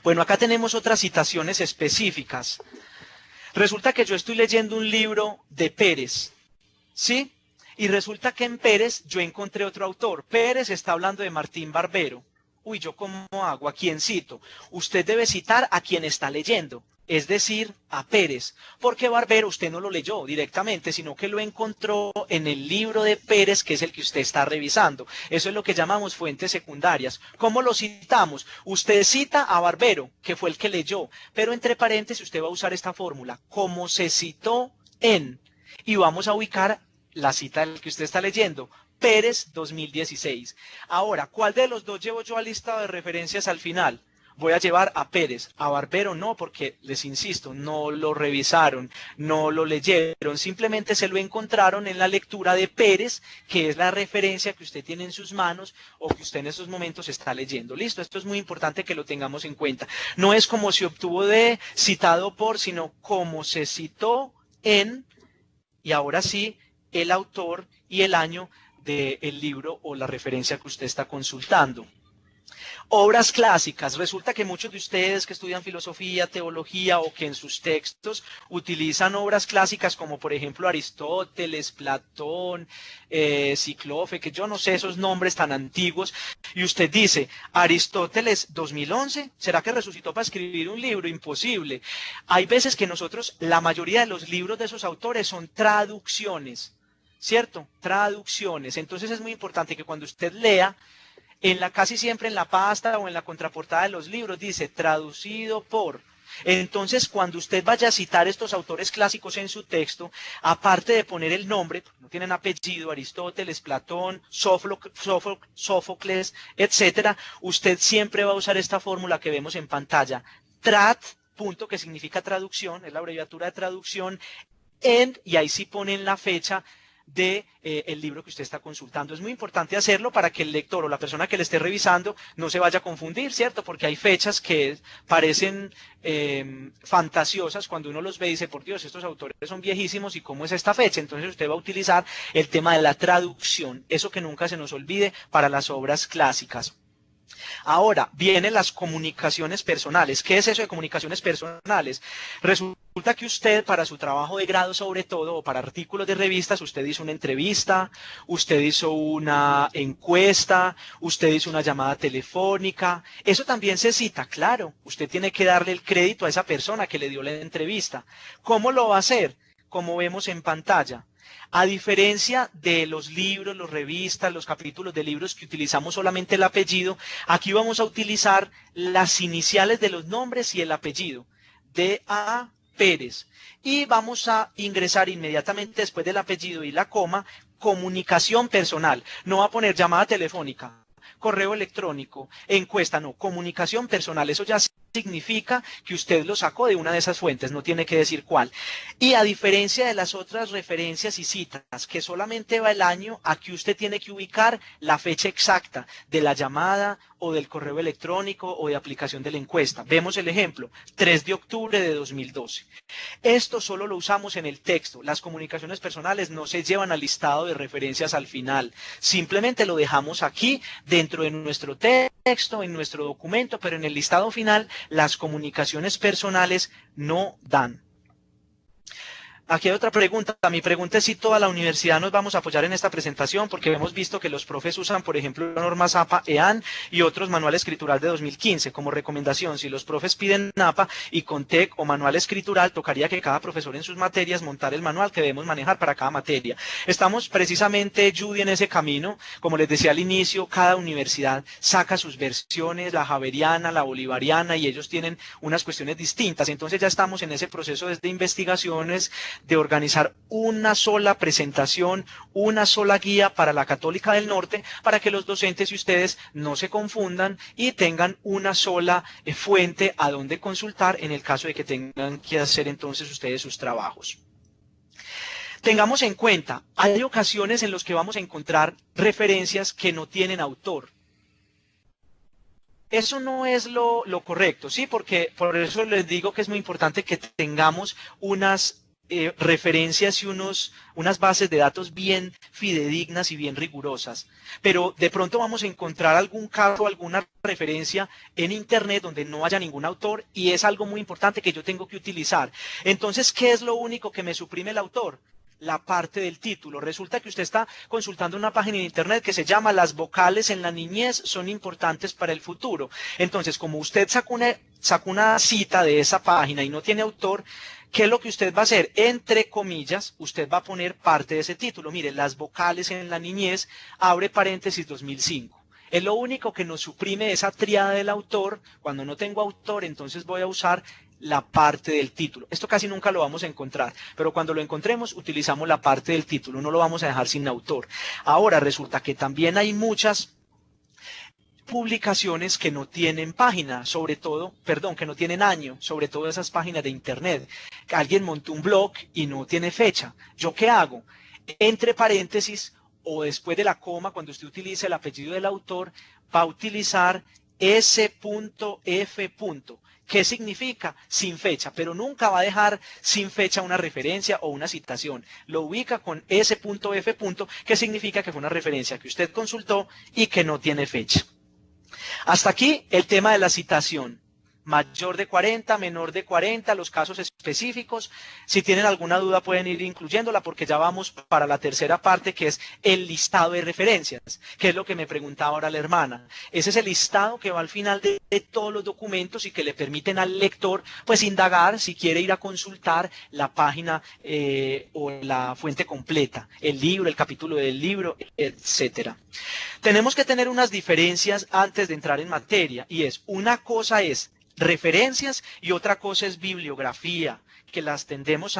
Bueno, acá tenemos otras citaciones específicas. Resulta que yo estoy leyendo un libro de Pérez, ¿sí? Y resulta que en Pérez yo encontré otro autor. Pérez está hablando de Martín Barbero. Uy, ¿yo cómo hago? ¿A quién cito? Usted debe citar a quien está leyendo, es decir, a Pérez, porque Barbero usted no lo leyó directamente, sino que lo encontró en el libro de Pérez, que es el que usted está revisando. Eso es lo que llamamos fuentes secundarias. ¿Cómo lo citamos? Usted cita a Barbero, que fue el que leyó, pero entre paréntesis usted va a usar esta fórmula, como se citó en, y vamos a ubicar la cita del que usted está leyendo. Pérez 2016. Ahora, ¿cuál de los dos llevo yo al listado de referencias al final? Voy a llevar a Pérez, a Barbero no, porque les insisto, no lo revisaron, no lo leyeron, simplemente se lo encontraron en la lectura de Pérez, que es la referencia que usted tiene en sus manos o que usted en estos momentos está leyendo. Listo, esto es muy importante que lo tengamos en cuenta. No es como se obtuvo de, citado por, sino como se citó en, y ahora sí, el autor y el año del libro o la referencia que usted está consultando. Obras clásicas. Resulta que muchos de ustedes que estudian filosofía, teología o que en sus textos utilizan obras clásicas como por ejemplo Aristóteles, Platón, Ciclofe, que yo no sé esos nombres tan antiguos, y usted dice, Aristóteles 2011, ¿será que resucitó para escribir un libro? Imposible. Hay veces que nosotros, la mayoría de los libros de esos autores son traducciones, ¿cierto? Traducciones. Entonces es muy importante que cuando usted lea, casi siempre en la pasta o en la contraportada de los libros dice traducido por. Entonces, cuando usted vaya a citar estos autores clásicos en su texto, aparte de poner el nombre, no tienen apellido, Aristóteles, Platón, Sófocles, etcétera, usted siempre va a usar esta fórmula que vemos en pantalla. Trad, punto, que significa traducción, es la abreviatura de traducción, en, y ahí sí ponen la fecha, de el libro que usted está consultando. Es muy importante hacerlo para que el lector o la persona que le esté revisando no se vaya a confundir, ¿cierto? Porque hay fechas que parecen fantasiosas cuando uno los ve y dice, por Dios, estos autores son viejísimos y ¿cómo es esta fecha? Entonces usted va a utilizar el tema de la traducción, eso que nunca se nos olvide para las obras clásicas. Ahora, vienen las comunicaciones personales. ¿Qué es eso de comunicaciones personales? Resulta que usted, para su trabajo de grado sobre todo, o para artículos de revistas, usted hizo una entrevista, usted hizo una encuesta, usted hizo una llamada telefónica. Eso también se cita, claro. Usted tiene que darle el crédito a esa persona que le dio la entrevista. ¿Cómo lo va a hacer? Como vemos en pantalla. A diferencia de los libros, las revistas, los capítulos de libros que utilizamos solamente el apellido, aquí vamos a utilizar las iniciales de los nombres y el apellido. D.A. Pérez. Y vamos a ingresar inmediatamente después del apellido y la coma, comunicación personal. No va a poner llamada telefónica, correo electrónico, encuesta, no, comunicación personal. Eso ya significa que usted lo sacó de una de esas fuentes, no tiene que decir cuál. Y a diferencia de las otras referencias y citas, que solamente va el año, aquí usted tiene que ubicar la fecha exacta de la llamada o del correo electrónico o de aplicación de la encuesta. Vemos el ejemplo, 3 de octubre de 2012. Esto solo lo usamos en el texto. Las comunicaciones personales no se llevan al listado de referencias al final. Simplemente lo dejamos aquí dentro de nuestro texto, en nuestro documento, pero en el listado final las comunicaciones personales no dan. Aquí hay otra pregunta. Mi pregunta es si toda la universidad nos vamos a apoyar en esta presentación, porque hemos visto que los profes usan, por ejemplo, normas APA, EAN y otros manual escritural de 2015 como recomendación. Si los profes piden APA y CONTEC o manual escritural, tocaría que cada profesor en sus materias montara el manual que debemos manejar para cada materia. Estamos precisamente, Judy, en ese camino. Como les decía al inicio, cada universidad saca sus versiones, la javeriana, la bolivariana, y ellos tienen unas cuestiones distintas. Entonces ya estamos en ese proceso de investigaciones, de organizar una sola presentación, una sola guía para la Católica del Norte, para que los docentes y ustedes no se confundan y tengan una sola fuente a donde consultar en el caso de que tengan que hacer entonces ustedes sus trabajos. Tengamos en cuenta, hay ocasiones en las que vamos a encontrar referencias que no tienen autor. Eso no es lo correcto, ¿sí? Porque por eso les digo que es muy importante que tengamos unas referencias y unas bases de datos bien fidedignas y bien rigurosas. Pero de pronto vamos a encontrar algún caso, alguna referencia en internet donde no haya ningún autor y es algo muy importante que yo tengo que utilizar. Entonces, ¿qué es lo único que me suprime el autor? La parte del título. Resulta que usted está consultando una página en internet que se llama "Las vocales en la niñez son importantes para el futuro". Entonces, como usted sacó una cita de esa página y no tiene autor, ¿qué es lo que usted va a hacer? Entre comillas, usted va a poner parte de ese título. Mire, "Las vocales en la niñez", abre paréntesis, 2005. Es lo único que nos suprime esa tríada del autor. Cuando no tengo autor, entonces voy a usar la parte del título. Esto casi nunca lo vamos a encontrar, pero cuando lo encontremos utilizamos la parte del título, no lo vamos a dejar sin autor. Ahora resulta que también hay muchas publicaciones que no tienen página, que no tienen año, sobre todo esas páginas de internet. Alguien montó un blog y no tiene fecha. ¿Yo qué hago? Entre paréntesis o después de la coma, cuando usted utilice el apellido del autor, va a utilizar S.F. ¿Qué significa? Sin fecha, pero nunca va a dejar sin fecha una referencia o una citación. Lo ubica con S.F. que significa que fue una referencia que usted consultó y que no tiene fecha. Hasta aquí el tema de la citación. Mayor de 40, menor de 40, los casos específicos. Si tienen alguna duda pueden ir incluyéndola porque ya vamos para la tercera parte, que es el listado de referencias, que es lo que me preguntaba ahora la hermana. Ese es el listado que va al final de todos los documentos y que le permiten al lector pues indagar si quiere ir a consultar la página o la fuente completa, el libro, el capítulo del libro, etcétera. Tenemos que tener unas diferencias antes de entrar en materia, y es, una cosa es referencias y otra cosa es bibliografía, que las tendemos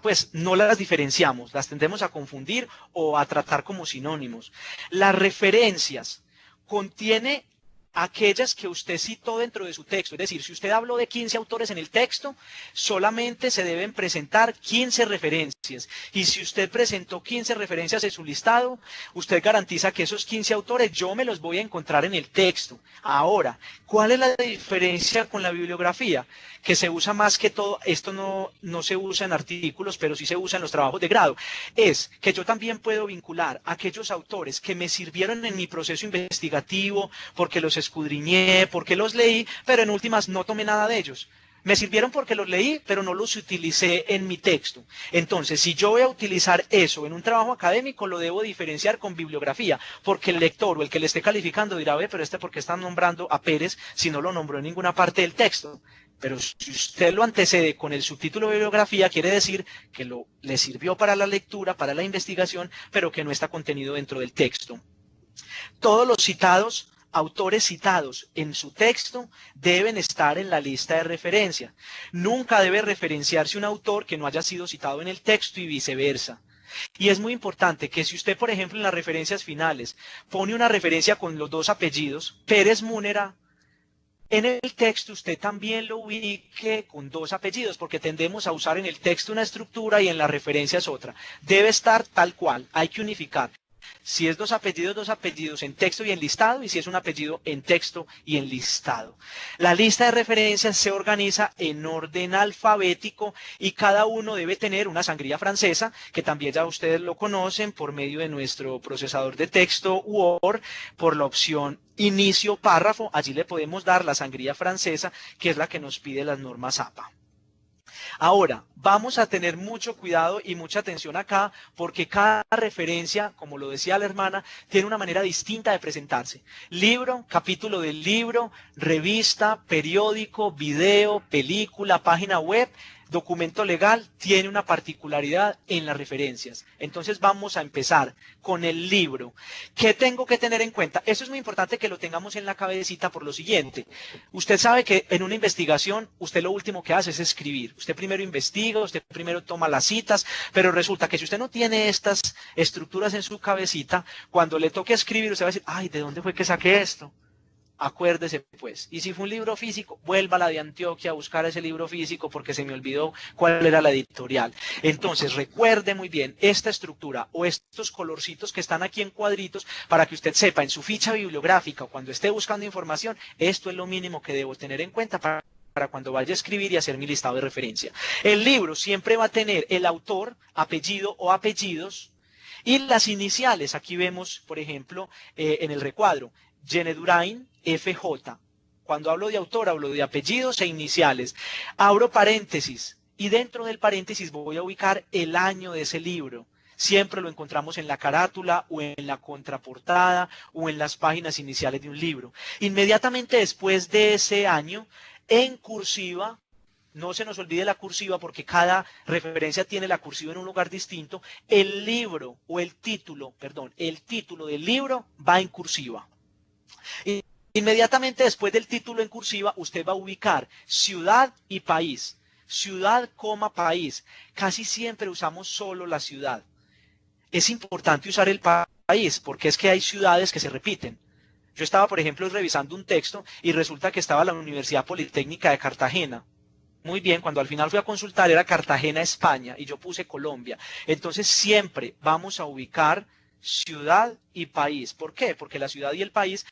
pues no las diferenciamos, las tendemos a confundir o a tratar como sinónimos. Las referencias contiene aquellas que usted citó dentro de su texto. Es decir, si usted habló de 15 autores en el texto, solamente se deben presentar 15 referencias. Y si usted presentó 15 referencias en su listado, usted garantiza que esos 15 autores yo me los voy a encontrar en el texto. Ahora, ¿cuál es la diferencia con la bibliografía? Que se usa más que todo, esto no se usa en artículos, pero sí se usa en los trabajos de grado, es que yo también puedo vincular a aquellos autores que me sirvieron en mi proceso investigativo, porque los escudriñé, porque los leí, pero en últimas no tomé nada de ellos. Me sirvieron porque los leí, pero no los utilicé en mi texto. Entonces, si yo voy a utilizar eso en un trabajo académico, lo debo diferenciar con bibliografía, porque el lector o el que le esté calificando dirá, ve, pero ¿por qué están nombrando a Pérez si no lo nombró en ninguna parte del texto? Pero si usted lo antecede con el subtítulo de bibliografía, quiere decir que le sirvió para la lectura, para la investigación, pero que no está contenido dentro del texto. Todos los autores citados en su texto deben estar en la lista de referencia. Nunca debe referenciarse un autor que no haya sido citado en el texto y viceversa. Y es muy importante que si usted, por ejemplo, en las referencias finales pone una referencia con los dos apellidos, Pérez Múnera, en el texto usted también lo ubique con dos apellidos, porque tendemos a usar en el texto una estructura y en las referencias otra. Debe estar tal cual, hay que unificar. Si es dos apellidos en texto y en listado, y si es un apellido en texto y en listado. La lista de referencias se organiza en orden alfabético y cada uno debe tener una sangría francesa, que también ya ustedes lo conocen por medio de nuestro procesador de texto Word, por la opción inicio párrafo. Allí le podemos dar la sangría francesa, que es la que nos pide las normas APA. Ahora, vamos a tener mucho cuidado y mucha atención acá, porque cada referencia, como lo decía la hermana, tiene una manera distinta de presentarse. Libro, capítulo del libro, revista, periódico, video, película, página web, documento legal, tiene una particularidad en las referencias. Entonces vamos a empezar con el libro. ¿Qué tengo que tener en cuenta? Eso es muy importante que lo tengamos en la cabecita por lo siguiente. Usted sabe que en una investigación, usted lo último que hace es escribir. Usted primero investiga, usted primero toma las citas, pero resulta que si usted no tiene estas estructuras en su cabecita, cuando le toque escribir, usted va a decir, ay, ¿de dónde fue que saqué esto? Acuérdese pues, y si fue un libro físico, vuelva a la de Antioquia a buscar ese libro físico porque se me olvidó cuál era la editorial. Entonces recuerde muy bien esta estructura o estos colorcitos que están aquí en cuadritos para que usted sepa en su ficha bibliográfica o cuando esté buscando información, esto es lo mínimo que debo tener en cuenta para cuando vaya a escribir y hacer mi listado de referencia. El libro siempre va a tener el autor, apellido o apellidos y las iniciales. Aquí vemos, por ejemplo, en el recuadro, Genedurain, FJ. Cuando hablo de autor, hablo de apellidos e iniciales. Abro paréntesis y dentro del paréntesis voy a ubicar el año de ese libro. Siempre lo encontramos en la carátula o en la contraportada o en las páginas iniciales de un libro. Inmediatamente después de ese año, en cursiva, no se nos olvide la cursiva porque cada referencia tiene la cursiva en un lugar distinto, el libro o el título del libro va en cursiva. Inmediatamente después del título en cursiva, usted va a ubicar ciudad y país. Ciudad, país. Casi siempre usamos solo la ciudad. Es importante usar el país porque es que hay ciudades que se repiten. Yo estaba, por ejemplo, revisando un texto y resulta que estaba la Universidad Politécnica de Cartagena. Muy bien, cuando al final fui a consultar era Cartagena, España, y yo puse Colombia. Entonces siempre vamos a ubicar ciudad y país. ¿Por qué? Porque la ciudad y el país,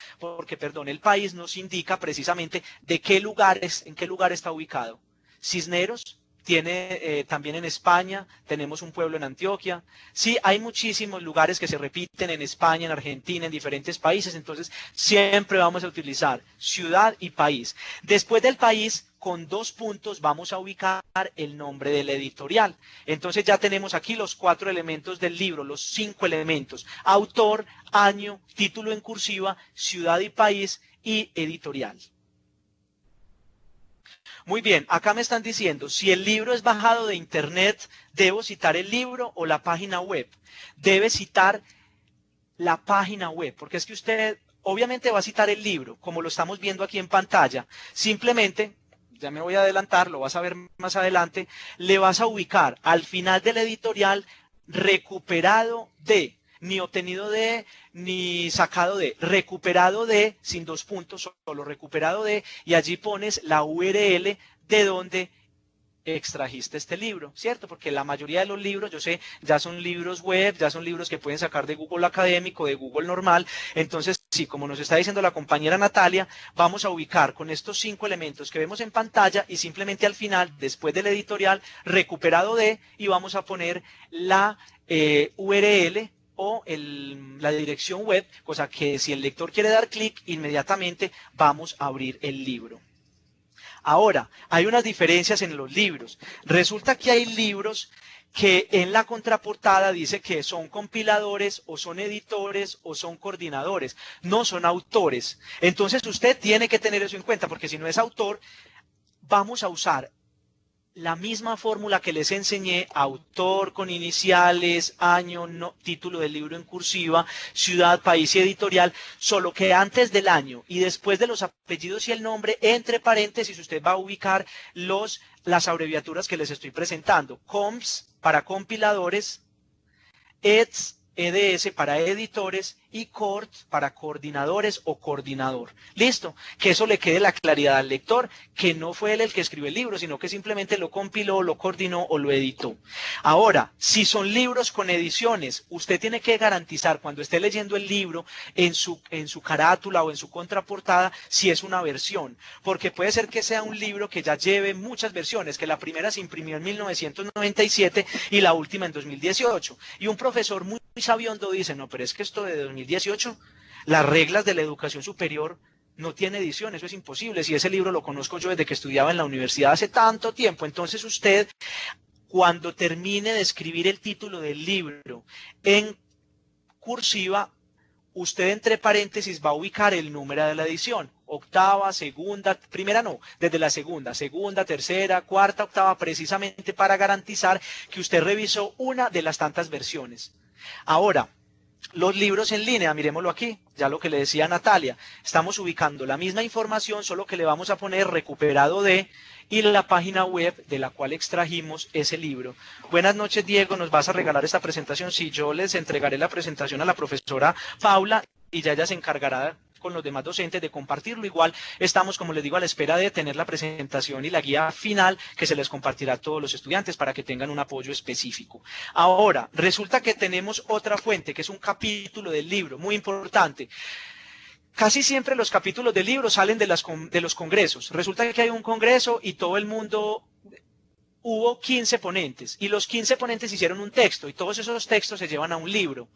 el país nos indica precisamente en qué lugar está ubicado. Cisneros tiene también en España, tenemos un pueblo en Antioquia. Sí, hay muchísimos lugares que se repiten en España, en Argentina, en diferentes países, entonces siempre vamos a utilizar ciudad y país. Después del país, con 2 puntos vamos a ubicar el nombre del editorial. Entonces ya tenemos aquí los 4 elementos del libro, los 5 elementos: autor, año, título en cursiva, ciudad y país y editorial. Muy bien, acá me están diciendo, si el libro es bajado de internet, ¿debo citar el libro o la página web? Debe citar la página web, porque es que usted obviamente va a citar el libro, como lo estamos viendo aquí en pantalla. Simplemente, ya me voy a adelantar, lo vas a ver más adelante, le vas a ubicar al final del editorial recuperado de. ni obtenido de, ni sacado de, recuperado de, sin dos puntos, solo recuperado de, y allí pones la URL de donde extrajiste este libro, ¿cierto? Porque la mayoría de los libros, yo sé, ya son libros web, ya son libros que pueden sacar de Google Académico, de Google normal. Entonces, sí, como nos está diciendo la compañera Natalia, vamos a ubicar con estos 5 elementos que vemos en pantalla y simplemente al final, después del editorial, recuperado de, y vamos a poner la URL o la dirección web, cosa que si el lector quiere dar clic, inmediatamente vamos a abrir el libro. Ahora, hay unas diferencias en los libros. Resulta que hay libros que en la contraportada dice que son compiladores o son editores o son coordinadores, no son autores. Entonces usted tiene que tener eso en cuenta, porque si no es autor, vamos a usar la misma fórmula que les enseñé: autor con iniciales, año, título del libro en cursiva, ciudad, país y editorial, solo que antes del año y después de los apellidos y el nombre, entre paréntesis, usted va a ubicar las abreviaturas que les estoy presentando: COMS para compiladores, EDS para editores y CORD para coordinadores o coordinador. ¿Listo? Que eso le quede la claridad al lector, que no fue él el que escribió el libro, sino que simplemente lo compiló, lo coordinó o lo editó. Ahora, si son libros con ediciones, usted tiene que garantizar cuando esté leyendo el libro en su carátula o en su contraportada si es una versión, porque puede ser que sea un libro que ya lleve muchas versiones, que la primera se imprimió en 1997 y la última en 2018. Y un profesor muy sabiondo dice: no, pero es que esto de 2018, las reglas de la educación superior no tiene edición, eso es imposible. Si ese libro lo conozco yo desde que estudiaba en la universidad hace tanto tiempo. Entonces usted, cuando termine de escribir el título del libro en cursiva, usted entre paréntesis va a ubicar el número de la edición: octava, segunda, primera no, desde la segunda, tercera, cuarta, octava, precisamente para garantizar que usted revisó una de las tantas versiones. Ahora, los libros en línea, miremoslo aquí, ya lo que le decía Natalia, estamos ubicando la misma información, solo que le vamos a poner recuperado de y la página web de la cual extrajimos ese libro. Buenas noches, Diego, ¿nos vas a regalar esta presentación? Sí, yo les entregaré la presentación a la profesora Paula y ya ella se encargará con los demás docentes de compartirlo. Igual estamos, como les digo, a la espera de tener la presentación y la guía final que se les compartirá a todos los estudiantes para que tengan un apoyo específico. Ahora, resulta que tenemos otra fuente, que es un capítulo del libro, muy importante. Casi siempre los capítulos del libro salen de los congresos. Resulta que hay un congreso y todo el mundo... Hubo 15 ponentes y los 15 ponentes hicieron un texto y todos esos textos se llevan a un libro.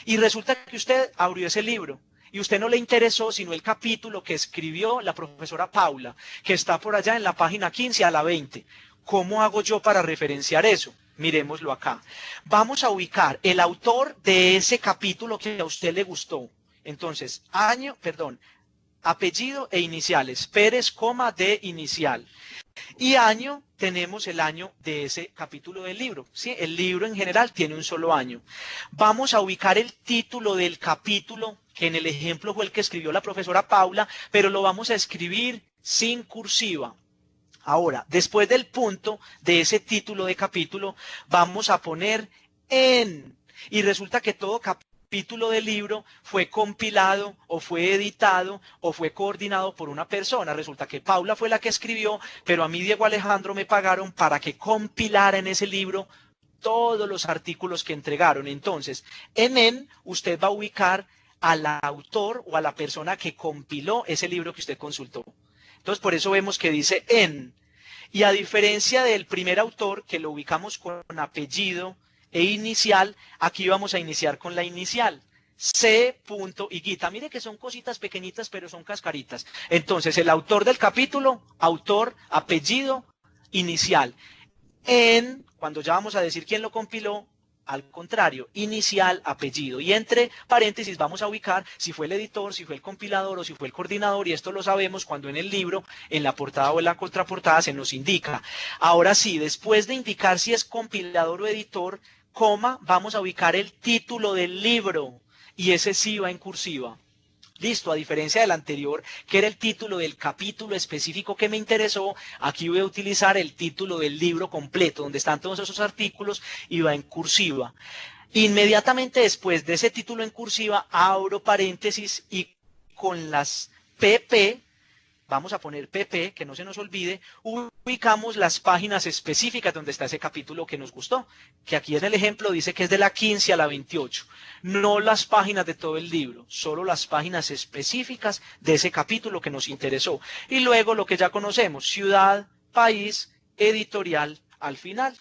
Y resulta que usted abrió ese libro y usted no le interesó sino el capítulo que escribió la profesora Paula, que está por allá en la página 15 a la 20. ¿Cómo hago yo para referenciar eso? Miremoslo acá. Vamos a ubicar el autor de ese capítulo que a usted le gustó. Entonces, apellido e iniciales, Pérez, de inicial. Y año, tenemos el año de ese capítulo del libro. ¿Sí? El libro en general tiene un solo año. Vamos a ubicar el título del capítulo, que en el ejemplo fue el que escribió la profesora Paula, pero lo vamos a escribir sin cursiva. Ahora, después del punto de ese título de capítulo, vamos a poner en. Y resulta que todo capítulo del libro fue compilado o fue editado o fue coordinado por una persona. Resulta que Paula fue la que escribió, pero a mí, Diego Alejandro, me pagaron para que compilara en ese libro todos los artículos que entregaron. Entonces, en usted va a ubicar al autor o a la persona que compiló ese libro que usted consultó. Entonces, por eso vemos que dice en. Y a diferencia del primer autor, que lo ubicamos con apellido e inicial, aquí vamos a iniciar con la inicial. C. Higuita. Mire que son cositas pequeñitas, pero son cascaritas. Entonces, el autor del capítulo, autor, apellido, inicial. En, cuando ya vamos a decir quién lo compiló, al contrario, inicial, apellido. Y entre paréntesis vamos a ubicar si fue el editor, si fue el compilador o si fue el coordinador. Y esto lo sabemos cuando en el libro, en la portada o en la contraportada se nos indica. Ahora sí, después de indicar si es compilador o editor, coma, vamos a ubicar el título del libro. Y ese sí va en cursiva. Listo, a diferencia del anterior, que era el título del capítulo específico que me interesó, aquí voy a utilizar el título del libro completo, donde están todos esos artículos y va en cursiva. Inmediatamente después de ese título en cursiva, abro paréntesis y con las PP, vamos a poner PP, que no se nos olvide, ubicamos las páginas específicas donde está ese capítulo que nos gustó, que aquí en el ejemplo dice que es de la 15 a la 28, no las páginas de todo el libro, solo las páginas específicas de ese capítulo que nos interesó. Y luego lo que ya conocemos, ciudad, país, editorial al final.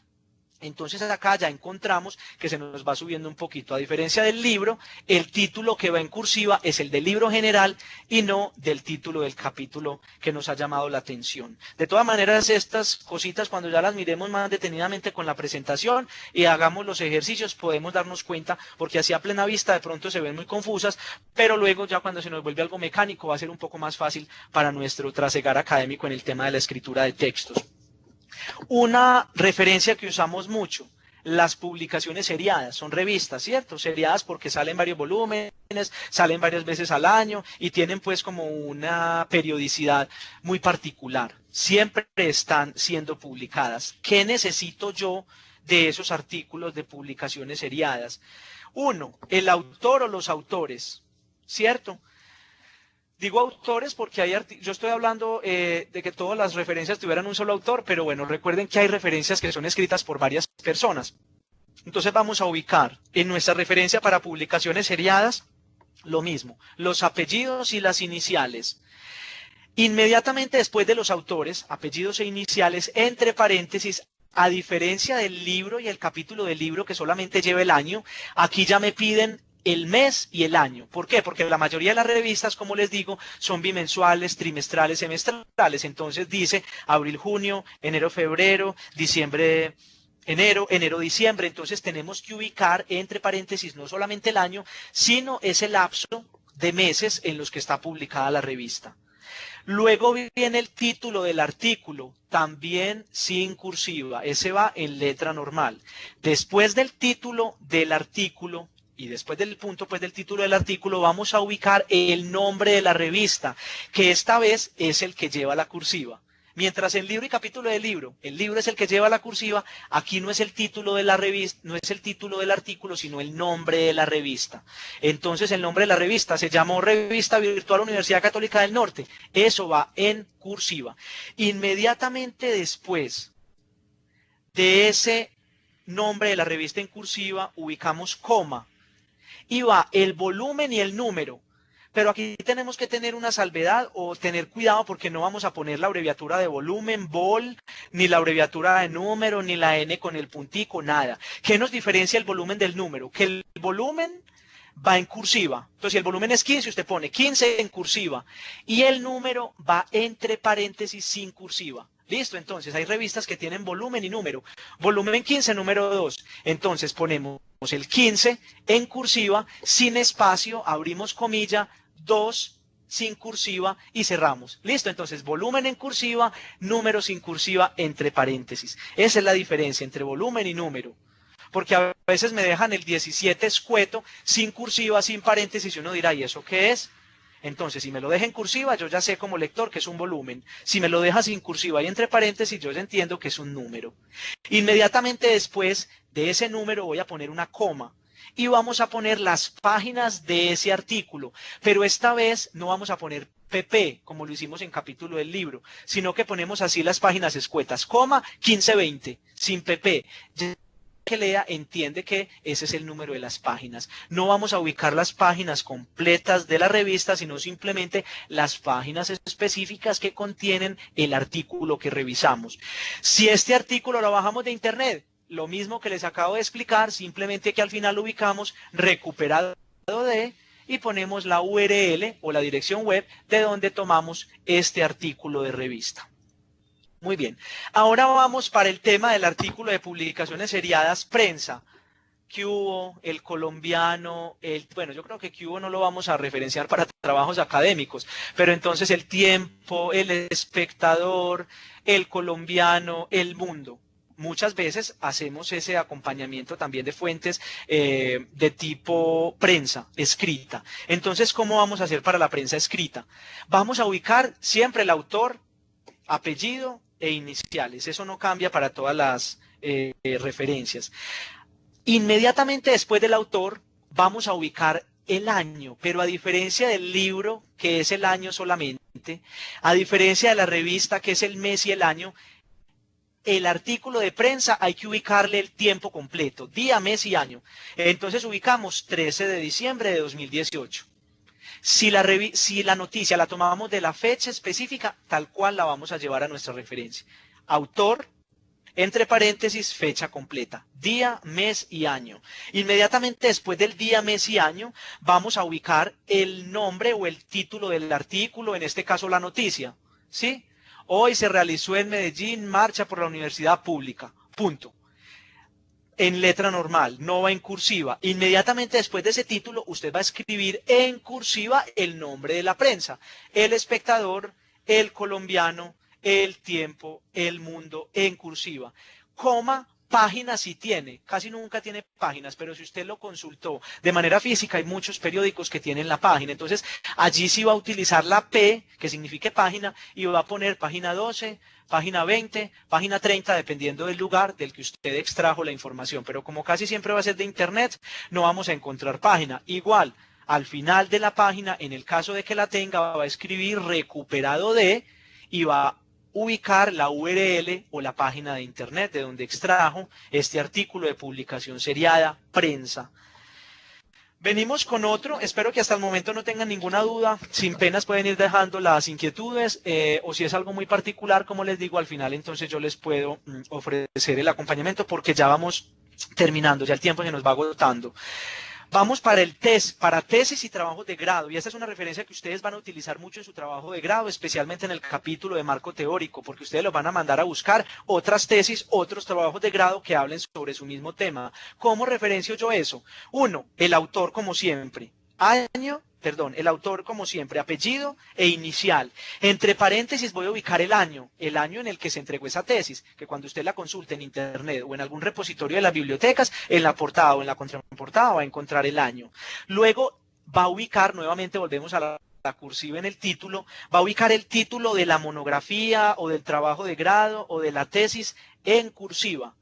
Entonces acá ya encontramos que se nos va subiendo un poquito. A diferencia del libro, el título que va en cursiva es el del libro general y no del título del capítulo que nos ha llamado la atención. De todas maneras, estas cositas cuando ya las miremos más detenidamente con la presentación y hagamos los ejercicios podemos darnos cuenta, porque así a plena vista de pronto se ven muy confusas, pero luego ya cuando se nos vuelve algo mecánico va a ser un poco más fácil para nuestro trasegar académico en el tema de la escritura de textos. Una referencia que usamos mucho, las publicaciones seriadas, son revistas, ¿cierto? Seriadas porque salen varios volúmenes, salen varias veces al año y tienen pues como una periodicidad muy particular. Siempre están siendo publicadas. ¿Qué necesito yo de esos artículos de publicaciones seriadas? Uno, el autor o los autores, ¿cierto? Digo autores porque yo estoy hablando de que todas las referencias tuvieran un solo autor, pero bueno, recuerden que hay referencias que son escritas por varias personas. Entonces vamos a ubicar en nuestra referencia para publicaciones seriadas lo mismo, los apellidos y las iniciales. Inmediatamente después de los autores, apellidos e iniciales, entre paréntesis, a diferencia del libro y el capítulo del libro que solamente lleva el año, aquí ya me piden el mes y el año. ¿Por qué? Porque la mayoría de las revistas, como les digo, son bimensuales, trimestrales, semestrales. Entonces dice abril, junio, enero, febrero, diciembre, enero, diciembre. Entonces tenemos que ubicar entre paréntesis no solamente el año, sino ese lapso de meses en los que está publicada la revista. Luego viene el título del artículo, también sin cursiva. Ese va en letra normal. Después del título del artículo, y después del punto pues del título del artículo vamos a ubicar el nombre de la revista, que esta vez es el que lleva la cursiva. Mientras en libro y capítulo del libro, el libro es el que lleva la cursiva, aquí no es el título de la revista, no es el título del artículo, sino el nombre de la revista. Entonces el nombre de la revista se llamó Revista Virtual Universidad Católica del Norte. Eso va en cursiva. Inmediatamente después de ese nombre de la revista en cursiva, ubicamos coma. Y va el volumen y el número. Pero aquí tenemos que tener una salvedad o tener cuidado porque no vamos a poner la abreviatura de volumen, vol, ni la abreviatura de número, ni la N con el puntico, nada. ¿Qué nos diferencia el volumen del número? Que el volumen va en cursiva. Entonces, si el volumen es 15, usted pone 15 en cursiva. Y el número va entre paréntesis sin cursiva. Listo, entonces hay revistas que tienen volumen y número. Volumen 15, número 2. Entonces ponemos el 15 en cursiva, sin espacio, abrimos comilla, 2 sin cursiva y cerramos. Listo, entonces volumen en cursiva, número sin cursiva entre paréntesis. Esa es la diferencia entre volumen y número. Porque a veces me dejan el 17 escueto, sin cursiva, sin paréntesis, y uno dirá, ¿y eso qué es? Entonces, si me lo deja en cursiva, yo ya sé como lector que es un volumen. Si me lo deja sin cursiva y entre paréntesis, yo ya entiendo que es un número. Inmediatamente después de ese número voy a poner una coma y vamos a poner las páginas de ese artículo. Pero esta vez no vamos a poner PP, como lo hicimos en capítulo del libro, sino que ponemos así las páginas escuetas, coma 15-20, sin PP. Que lea entiende que ese es el número de las páginas. No vamos a ubicar las páginas completas de la revista, sino simplemente las páginas específicas que contienen el artículo que revisamos. Si este artículo lo bajamos de internet, lo mismo que les acabo de explicar, simplemente que al final lo ubicamos recuperado de y ponemos la URL o la dirección web de donde tomamos este artículo de revista. Muy bien, ahora vamos para el tema del artículo de publicaciones seriadas prensa. ¿Qué hubo? El colombiano, bueno, yo creo que ¿qué hubo? No lo vamos a referenciar para trabajos académicos, pero entonces el Tiempo, el Espectador, el Colombiano, el Mundo. Muchas veces hacemos ese acompañamiento también de fuentes de tipo prensa escrita. Entonces, ¿cómo vamos a hacer para la prensa escrita? Vamos a ubicar siempre el autor, apellido e iniciales. Eso no cambia para todas las referencias. Inmediatamente después del autor vamos a ubicar el año, pero a diferencia del libro, que es el año solamente, a diferencia de la revista, que es el mes y el año, el artículo de prensa hay que ubicarle el tiempo completo, día, mes y año. Entonces ubicamos 13 de diciembre de 2018. Si la noticia la tomamos de la fecha específica, tal cual la vamos a llevar a nuestra referencia. Autor, entre paréntesis, fecha completa, día, mes y año. Inmediatamente después del día, mes y año, vamos a ubicar el nombre o el título del artículo, en este caso la noticia, ¿sí? Hoy se realizó en Medellín marcha por la universidad pública, punto. En letra normal, no va en cursiva. Inmediatamente después de ese título, usted va a escribir en cursiva el nombre de la prensa. El Espectador, El Colombiano, El Tiempo, El Mundo, en cursiva. Coma, páginas sí tiene, casi nunca tiene páginas, pero si usted lo consultó de manera física, hay muchos periódicos que tienen la página. Entonces, allí sí va a utilizar la P, que signifique página, y va a poner página 12, página 20, página 30, dependiendo del lugar del que usted extrajo la información. Pero como casi siempre va a ser de internet, no vamos a encontrar página. Igual, al final de la página, en el caso de que la tenga, va a escribir recuperado de y va a ubicar la URL o la página de internet de donde extrajo este artículo de publicación seriada, prensa. Venimos con otro, espero que hasta el momento no tengan ninguna duda, sin penas pueden ir dejando las inquietudes o si es algo muy particular, como les digo, al final entonces yo les puedo ofrecer el acompañamiento porque ya vamos terminando, ya el tiempo se nos va agotando. Vamos para el test, para tesis y trabajos de grado, y esta es una referencia que ustedes van a utilizar mucho en su trabajo de grado, especialmente en el capítulo de marco teórico, porque ustedes los van a mandar a buscar otras tesis, otros trabajos de grado que hablen sobre su mismo tema. ¿Cómo referencio yo eso? Uno, el autor como siempre. El autor como siempre, apellido e inicial. Entre paréntesis voy a ubicar el año en el que se entregó esa tesis, que cuando usted la consulte en internet o en algún repositorio de las bibliotecas, en la portada o en la contraportada va a encontrar el año. Luego va a ubicar, nuevamente volvemos a la cursiva en el título, va a ubicar el título de la monografía o del trabajo de grado o de la tesis en cursiva.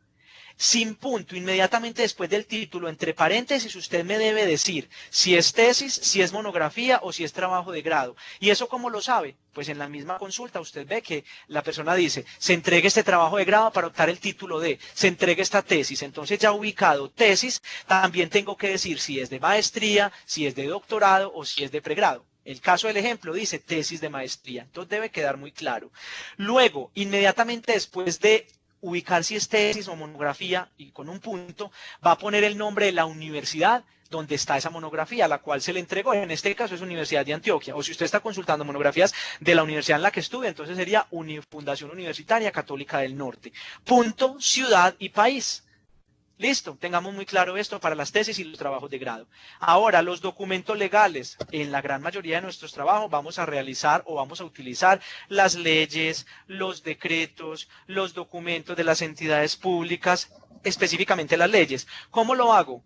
Sin punto, inmediatamente después del título, entre paréntesis, usted me debe decir si es tesis, si es monografía o si es trabajo de grado. ¿Y eso cómo lo sabe? Pues en la misma consulta usted ve que la persona dice, se entregue este trabajo de grado para optar el título de, se entregue esta tesis. Entonces ya ubicado tesis, también tengo que decir si es de maestría, si es de doctorado o si es de pregrado. El caso del ejemplo dice tesis de maestría, entonces debe quedar muy claro. Luego, inmediatamente después de ubicar si es tesis o monografía y con un punto, va a poner el nombre de la universidad donde está esa monografía, la cual se le entregó. En este caso es Universidad de Antioquia. O si usted está consultando monografías de la universidad en la que estudia, entonces sería Fundación Universitaria Católica del Norte. Punto, ciudad y país. Listo, tengamos muy claro esto para las tesis y los trabajos de grado. Ahora, los documentos legales. En la gran mayoría de nuestros trabajos vamos a realizar o vamos a utilizar las leyes, los decretos, los documentos de las entidades públicas, específicamente las leyes. ¿Cómo lo hago?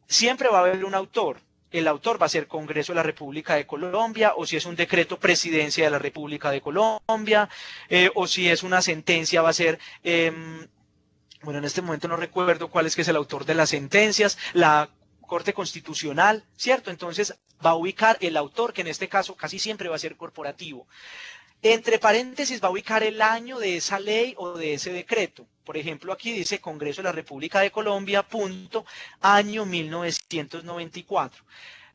Siempre va a haber un autor. El autor va a ser Congreso de la República de Colombia, o si es un decreto, Presidencia de la República de Colombia, o si es una sentencia, va a ser... bueno, en este momento no recuerdo cuál es que es el autor de las sentencias, la Corte Constitucional, ¿cierto? Entonces va a ubicar el autor, que en este caso casi siempre va a ser corporativo. Entre paréntesis va a ubicar el año de esa ley o de ese decreto. Por ejemplo, aquí dice Congreso de la República de Colombia, punto, año 1994.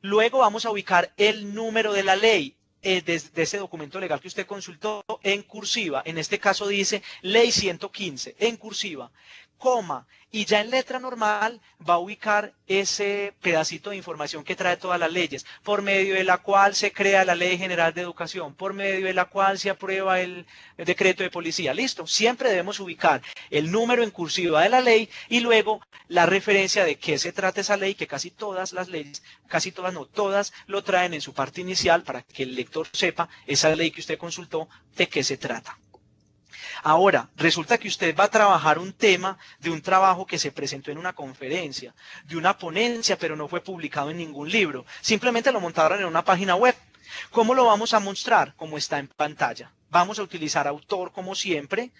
Luego vamos a ubicar el número de la ley. De ese documento legal que usted consultó en cursiva, en este caso dice ley 115 en cursiva, coma, y ya en letra normal va a ubicar ese pedacito de información que trae todas las leyes, por medio de la cual se crea la Ley General de Educación, por medio de la cual se aprueba el decreto de policía. Listo, siempre debemos ubicar el número en cursiva de la ley y luego la referencia de qué se trata esa ley, que casi todas las leyes, casi todas no, todas lo traen en su parte inicial para que el lector sepa esa ley que usted consultó de qué se trata. Ahora, resulta que usted va a trabajar un tema de un trabajo que se presentó en una conferencia, de una ponencia, pero no fue publicado en ningún libro. Simplemente lo montaron en una página web. ¿Cómo lo vamos a mostrar? Como está en pantalla. Vamos a utilizar autor como siempre,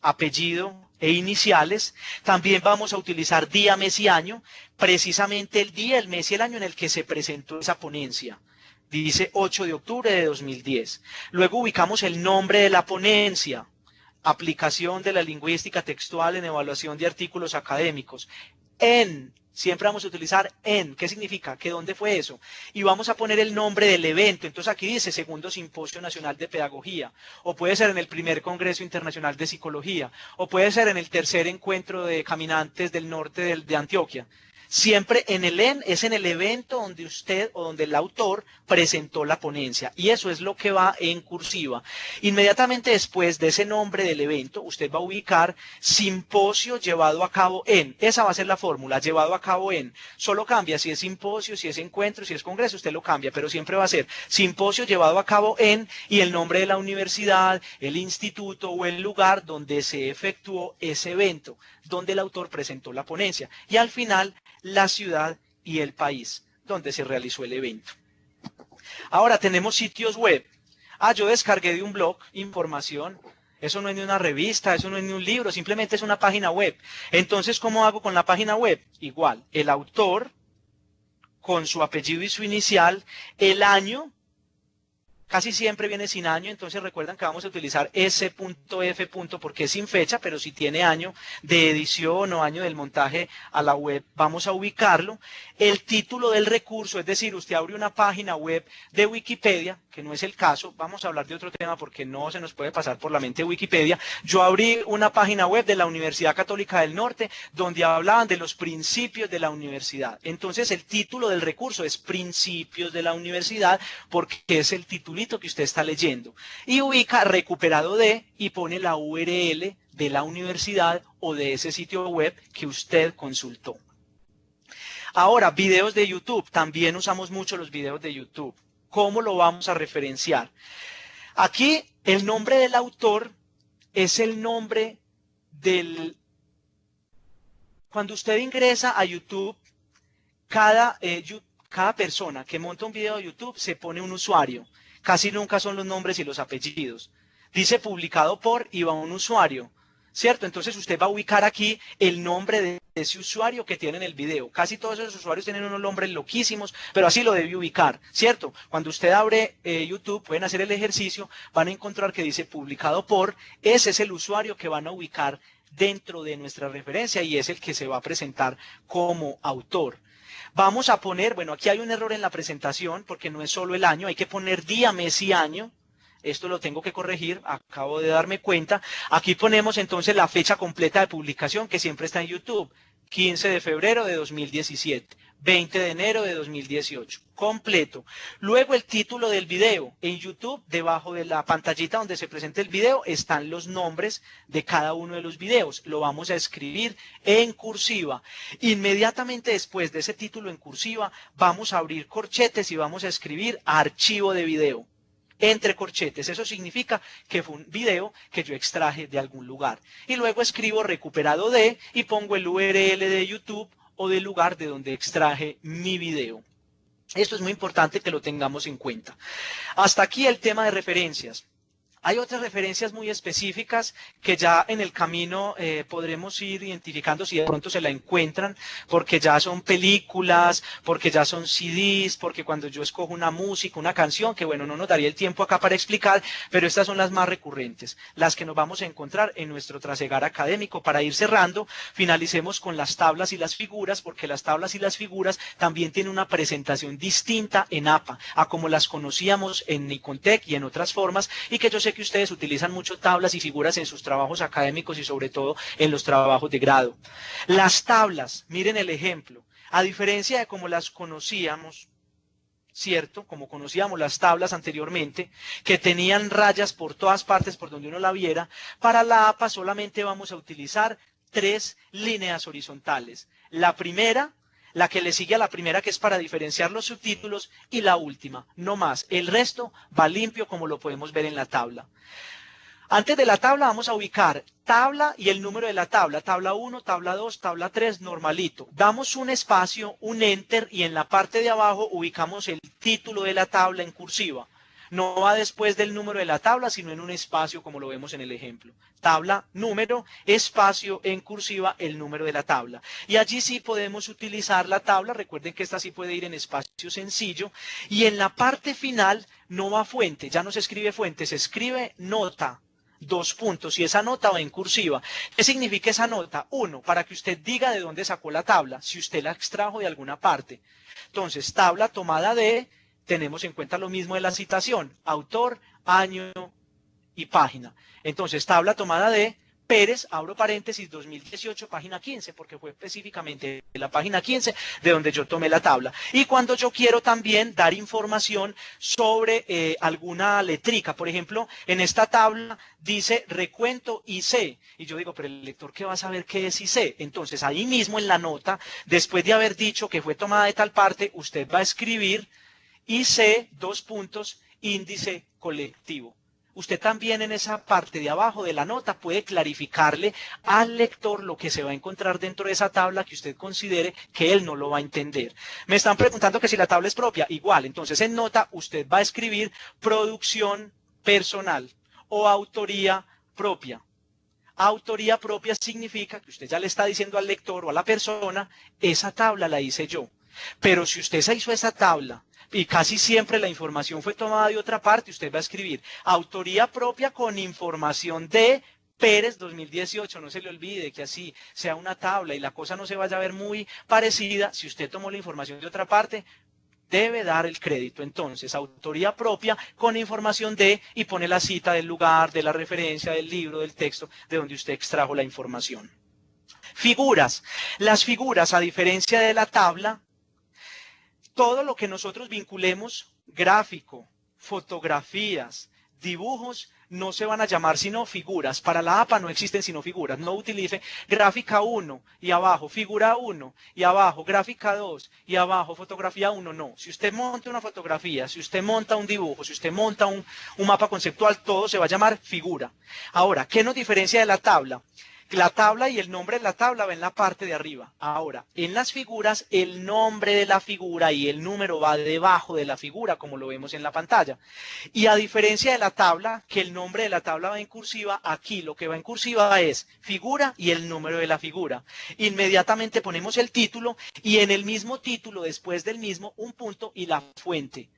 apellido e iniciales. También vamos a utilizar día, mes y año, precisamente el día, el mes y el año en el que se presentó esa ponencia. Dice 8 de octubre de 2010. Luego ubicamos el nombre de la ponencia, aplicación de la lingüística textual en evaluación de artículos académicos. Siempre vamos a utilizar en. ¿Qué significa? ¿Que dónde fue eso? Y vamos a poner el nombre del evento. Entonces aquí dice Segundo Simposio Nacional de Pedagogía. O puede ser en el primer Congreso Internacional de Psicología. O puede ser en el tercer encuentro de caminantes del norte de Antioquia. Siempre en el es en el evento donde usted o donde el autor presentó la ponencia. Y eso es lo que va en cursiva. Inmediatamente después de ese nombre del evento, usted va a ubicar simposio llevado a cabo en. Esa va a ser la fórmula, llevado a cabo en. Solo cambia si es simposio, si es encuentro, si es congreso, usted lo cambia, pero siempre va a ser simposio llevado a cabo en y el nombre de la universidad, el instituto o el lugar donde se efectuó ese evento, donde el autor presentó la ponencia. Y al final, la ciudad y el país donde se realizó el evento. Ahora tenemos sitios web. Yo descargué de un blog información. Eso no es ni una revista, eso no es ni un libro, simplemente es una página web. Entonces, ¿cómo hago con la página web? Igual, el autor con su apellido y su inicial, el año, casi siempre viene sin año, entonces recuerdan que vamos a utilizar s.f. porque es sin fecha, pero si tiene año de edición o año del montaje a la web, vamos a ubicarlo. El título del recurso, es decir, usted abre una página web de Wikipedia, que no es el caso, vamos a hablar de otro tema porque no se nos puede pasar por la mente Wikipedia. Yo abrí una página web de la Universidad Católica del Norte, donde hablaban de los principios de la universidad. Entonces el título del recurso es Principios de la Universidad, porque es el título que usted está leyendo, y ubica recuperado de y pone la URL de la universidad o de ese sitio web que usted consultó. Ahora, videos de YouTube, también usamos mucho los videos de YouTube. ¿Cómo lo vamos a referenciar? Aquí el nombre del autor es el nombre del... Cuando usted ingresa a YouTube, cada persona que monta un video de YouTube se pone un usuario. Casi nunca son los nombres y los apellidos. Dice publicado por y va un usuario, ¿cierto? Entonces usted va a ubicar aquí el nombre de ese usuario que tiene en el video. Casi todos esos usuarios tienen unos nombres loquísimos, pero así lo debe ubicar, ¿cierto? Cuando usted abre YouTube, pueden hacer el ejercicio, van a encontrar que dice publicado por, ese es el usuario que van a ubicar dentro de nuestra referencia y es el que se va a presentar como autor. Vamos a poner, bueno, aquí hay un error en la presentación porque no es solo el año, hay que poner día, mes y año. Esto lo tengo que corregir, acabo de darme cuenta. Aquí ponemos entonces la fecha completa de publicación que siempre está en YouTube. 15 de febrero de 2017, 20 de enero de 2018, completo. Luego el título del video. En YouTube, debajo de la pantallita donde se presenta el video, están los nombres de cada uno de los videos. Lo vamos a escribir en cursiva. Inmediatamente después de ese título en cursiva, vamos a abrir corchetes y vamos a escribir archivo de video. Entre corchetes, eso significa que fue un video que yo extraje de algún lugar. Y luego escribo recuperado de y pongo el URL de YouTube o del lugar de donde extraje mi video. Esto es muy importante que lo tengamos en cuenta. Hasta aquí el tema de referencias. Hay otras referencias muy específicas que ya en el camino podremos ir identificando si de pronto se la encuentran, porque ya son películas, porque ya son CDs, porque cuando yo escojo una música, una canción, que bueno, no nos daría el tiempo acá para explicar, pero estas son las más recurrentes, las que nos vamos a encontrar en nuestro trasegar académico. Para ir cerrando, finalicemos con las tablas y las figuras, porque las tablas y las figuras también tienen una presentación distinta en APA, a como las conocíamos en Nicontec y en otras formas, y que yo sé que ustedes utilizan mucho tablas y figuras en sus trabajos académicos y sobre todo en los trabajos de grado. Las tablas, miren el ejemplo, a diferencia de como las conocíamos, ¿cierto? Como conocíamos las tablas anteriormente, que tenían rayas por todas partes por donde uno la viera, para la APA solamente vamos a utilizar 3 líneas horizontales. La primera, la que le sigue a la primera, que es para diferenciar los subtítulos, y la última, no más. El resto va limpio como lo podemos ver en la tabla. Antes de la tabla vamos a ubicar tabla y el número de la tabla. Tabla 1, tabla 2, tabla 3, normalito. Damos un espacio, un enter, y en la parte de abajo ubicamos el título de la tabla en cursiva. No va después del número de la tabla, sino en un espacio como lo vemos en el ejemplo. Tabla, número, espacio, en cursiva, el número de la tabla. Y allí sí podemos utilizar la tabla. Recuerden que esta sí puede ir en espacio sencillo. Y en la parte final no va fuente, ya no se escribe fuente, se escribe nota. 2 puntos, y esa nota va en cursiva. ¿Qué significa esa nota? 1, para que usted diga de dónde sacó la tabla, si usted la extrajo de alguna parte. Entonces, tabla tomada de, tenemos en cuenta lo mismo de la citación, autor, año y página. Entonces, tabla tomada de Pérez, abro paréntesis, 2018, página 15, porque fue específicamente la página 15 de donde yo tomé la tabla. Y cuando yo quiero también dar información sobre alguna letrica, por ejemplo, en esta tabla dice recuento IC, y yo digo, pero el lector ¿qué va a saber qué es IC? Entonces, ahí mismo en la nota, después de haber dicho que fue tomada de tal parte, usted va a escribir IC, 2 puntos, índice colectivo. Usted también en esa parte de abajo de la nota puede clarificarle al lector lo que se va a encontrar dentro de esa tabla que usted considere que él no lo va a entender. Me están preguntando que si la tabla es propia. Igual, entonces en nota usted va a escribir producción personal o autoría propia. Autoría propia significa que usted ya le está diciendo al lector o a la persona, esa tabla la hice yo. Pero si usted se hizo esa tabla y casi siempre la información fue tomada de otra parte, usted va a escribir autoría propia con información de Pérez 2018, no se le olvide que así sea una tabla y la cosa no se vaya a ver muy parecida, si usted tomó la información de otra parte, debe dar el crédito. Entonces, autoría propia con información de, y pone la cita del lugar, de la referencia, del libro, del texto, de donde usted extrajo la información. Figuras. Las figuras, a diferencia de la tabla, todo lo que nosotros vinculemos, gráfico, fotografías, dibujos, no se van a llamar sino figuras. Para la APA no existen sino figuras. No utilice gráfica 1 y abajo figura 1 y abajo gráfica 2 y abajo fotografía 1. No. Si usted monta una fotografía, si usted monta un dibujo, si usted monta un mapa conceptual, todo se va a llamar figura. Ahora, ¿qué nos diferencia de la tabla? La tabla y el nombre de la tabla va en la parte de arriba. Ahora, en las figuras, el nombre de la figura y el número va debajo de la figura, como lo vemos en la pantalla. Y a diferencia de la tabla, que el nombre de la tabla va en cursiva, aquí lo que va en cursiva es figura y el número de la figura. Inmediatamente ponemos el título y en el mismo título, después del mismo, un punto y la fuente.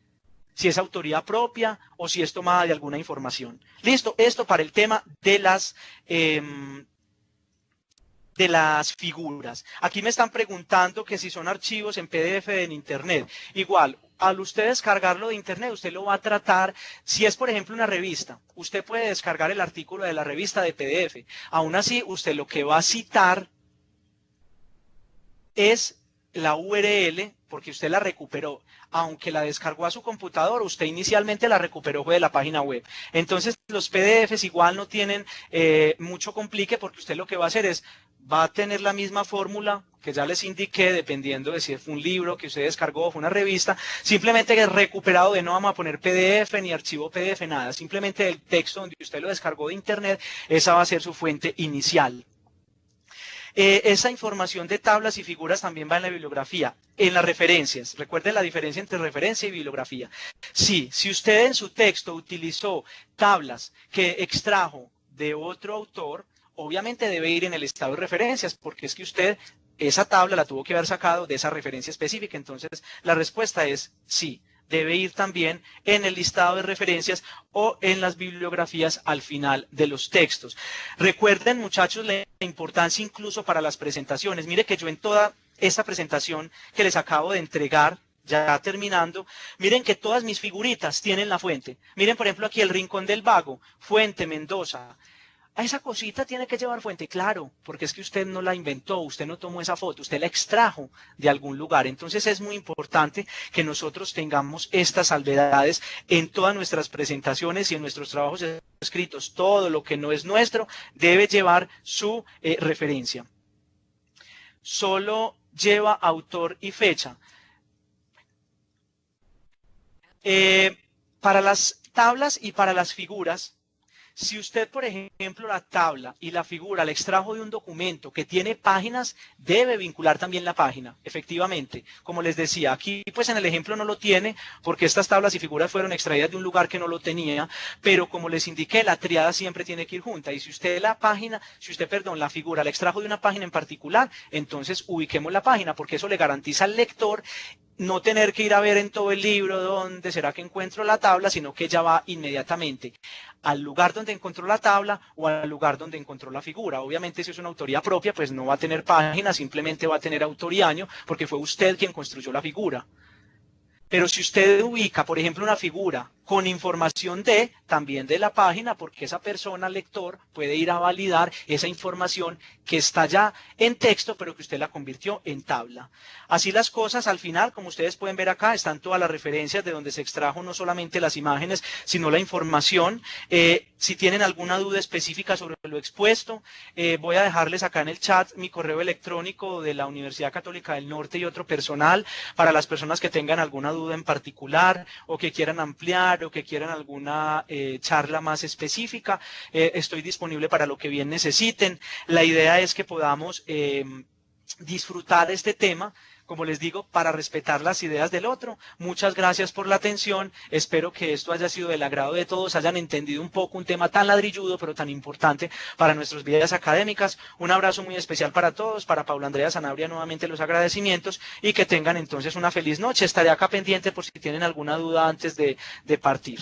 Si es autoría propia o si es tomada de alguna información. Listo, esto para el tema de las figuras. Aquí me están preguntando que si son archivos en PDF en Internet. Igual, al usted descargarlo de Internet, usted lo va a tratar, si es por ejemplo una revista, usted puede descargar el artículo de la revista de PDF. Aún así, usted lo que va a citar es la URL, porque usted la recuperó. Aunque la descargó a su computador, usted inicialmente la recuperó fue de la página web. Entonces, los PDFs igual no tienen mucho complique, porque usted lo que va a hacer es, va a tener la misma fórmula que ya les indiqué, dependiendo de si fue un libro que usted descargó o fue una revista, simplemente que es recuperado de no vamos a poner PDF ni archivo PDF, nada, simplemente el texto donde usted lo descargó de Internet, esa va a ser su fuente inicial. Esa información de tablas y figuras también va en la bibliografía, en las referencias. Recuerden la diferencia entre referencia y bibliografía. Sí, si usted en su texto utilizó tablas que extrajo de otro autor, obviamente debe ir en el estado de referencias, porque es que usted esa tabla la tuvo que haber sacado de esa referencia específica. Entonces, la respuesta es sí. Debe ir también en el listado de referencias o en las bibliografías al final de los textos. Recuerden, muchachos, la importancia incluso para las presentaciones. Mire que yo en toda esta presentación que les acabo de entregar, ya terminando, miren que todas mis figuritas tienen la fuente. Miren, por ejemplo, aquí el Rincón del Vago, Fuente Mendoza. A esa cosita tiene que llevar fuente, claro, porque es que usted no la inventó, usted no tomó esa foto, usted la extrajo de algún lugar. Entonces es muy importante que nosotros tengamos estas salvedades en todas nuestras presentaciones y en nuestros trabajos escritos. Todo lo que no es nuestro debe llevar su referencia. Solo lleva autor y fecha. Para las tablas y para las figuras, Si usted, por ejemplo, la tabla y la figura la extrajo de un documento que tiene páginas, debe vincular también la página, efectivamente. Como les decía, aquí pues en el ejemplo no lo tiene, porque estas tablas y figuras fueron extraídas de un lugar que no lo tenía, pero como les indiqué, la triada siempre tiene que ir junta. Y si usted la figura la extrajo de una página en particular, entonces ubiquemos la página, porque eso le garantiza al lector no tener que ir a ver en todo el libro dónde será que encuentro la tabla, sino que ya va inmediatamente al lugar donde encontró la tabla o al lugar donde encontró la figura. Obviamente, si es una autoría propia, pues no va a tener página, simplemente va a tener autor y año, porque fue usted quien construyó la figura. Pero si usted ubica, por ejemplo, una figura con información también de la página, porque esa persona, lector, puede ir a validar esa información que está ya en texto, pero que usted la convirtió en tabla. Así las cosas, al final, como ustedes pueden ver acá, están todas las referencias de donde se extrajo no solamente las imágenes, sino la información. Si tienen alguna duda específica sobre lo expuesto, voy a dejarles acá en el chat mi correo electrónico de la Universidad Católica del Norte y otro personal para las personas que tengan alguna duda en particular o que quieran ampliar o que quieran alguna charla más específica. Estoy disponible para lo que bien necesiten. La idea es que podamos disfrutar este tema, como les digo, para respetar las ideas del otro. Muchas gracias por la atención. Espero que esto haya sido del agrado de todos, hayan entendido un poco un tema tan ladrilludo, pero tan importante para nuestras vidas académicas. Un abrazo muy especial para todos, para Paula Andrea Sanabria nuevamente los agradecimientos y que tengan entonces una feliz noche. Estaré acá pendiente por si tienen alguna duda antes de partir.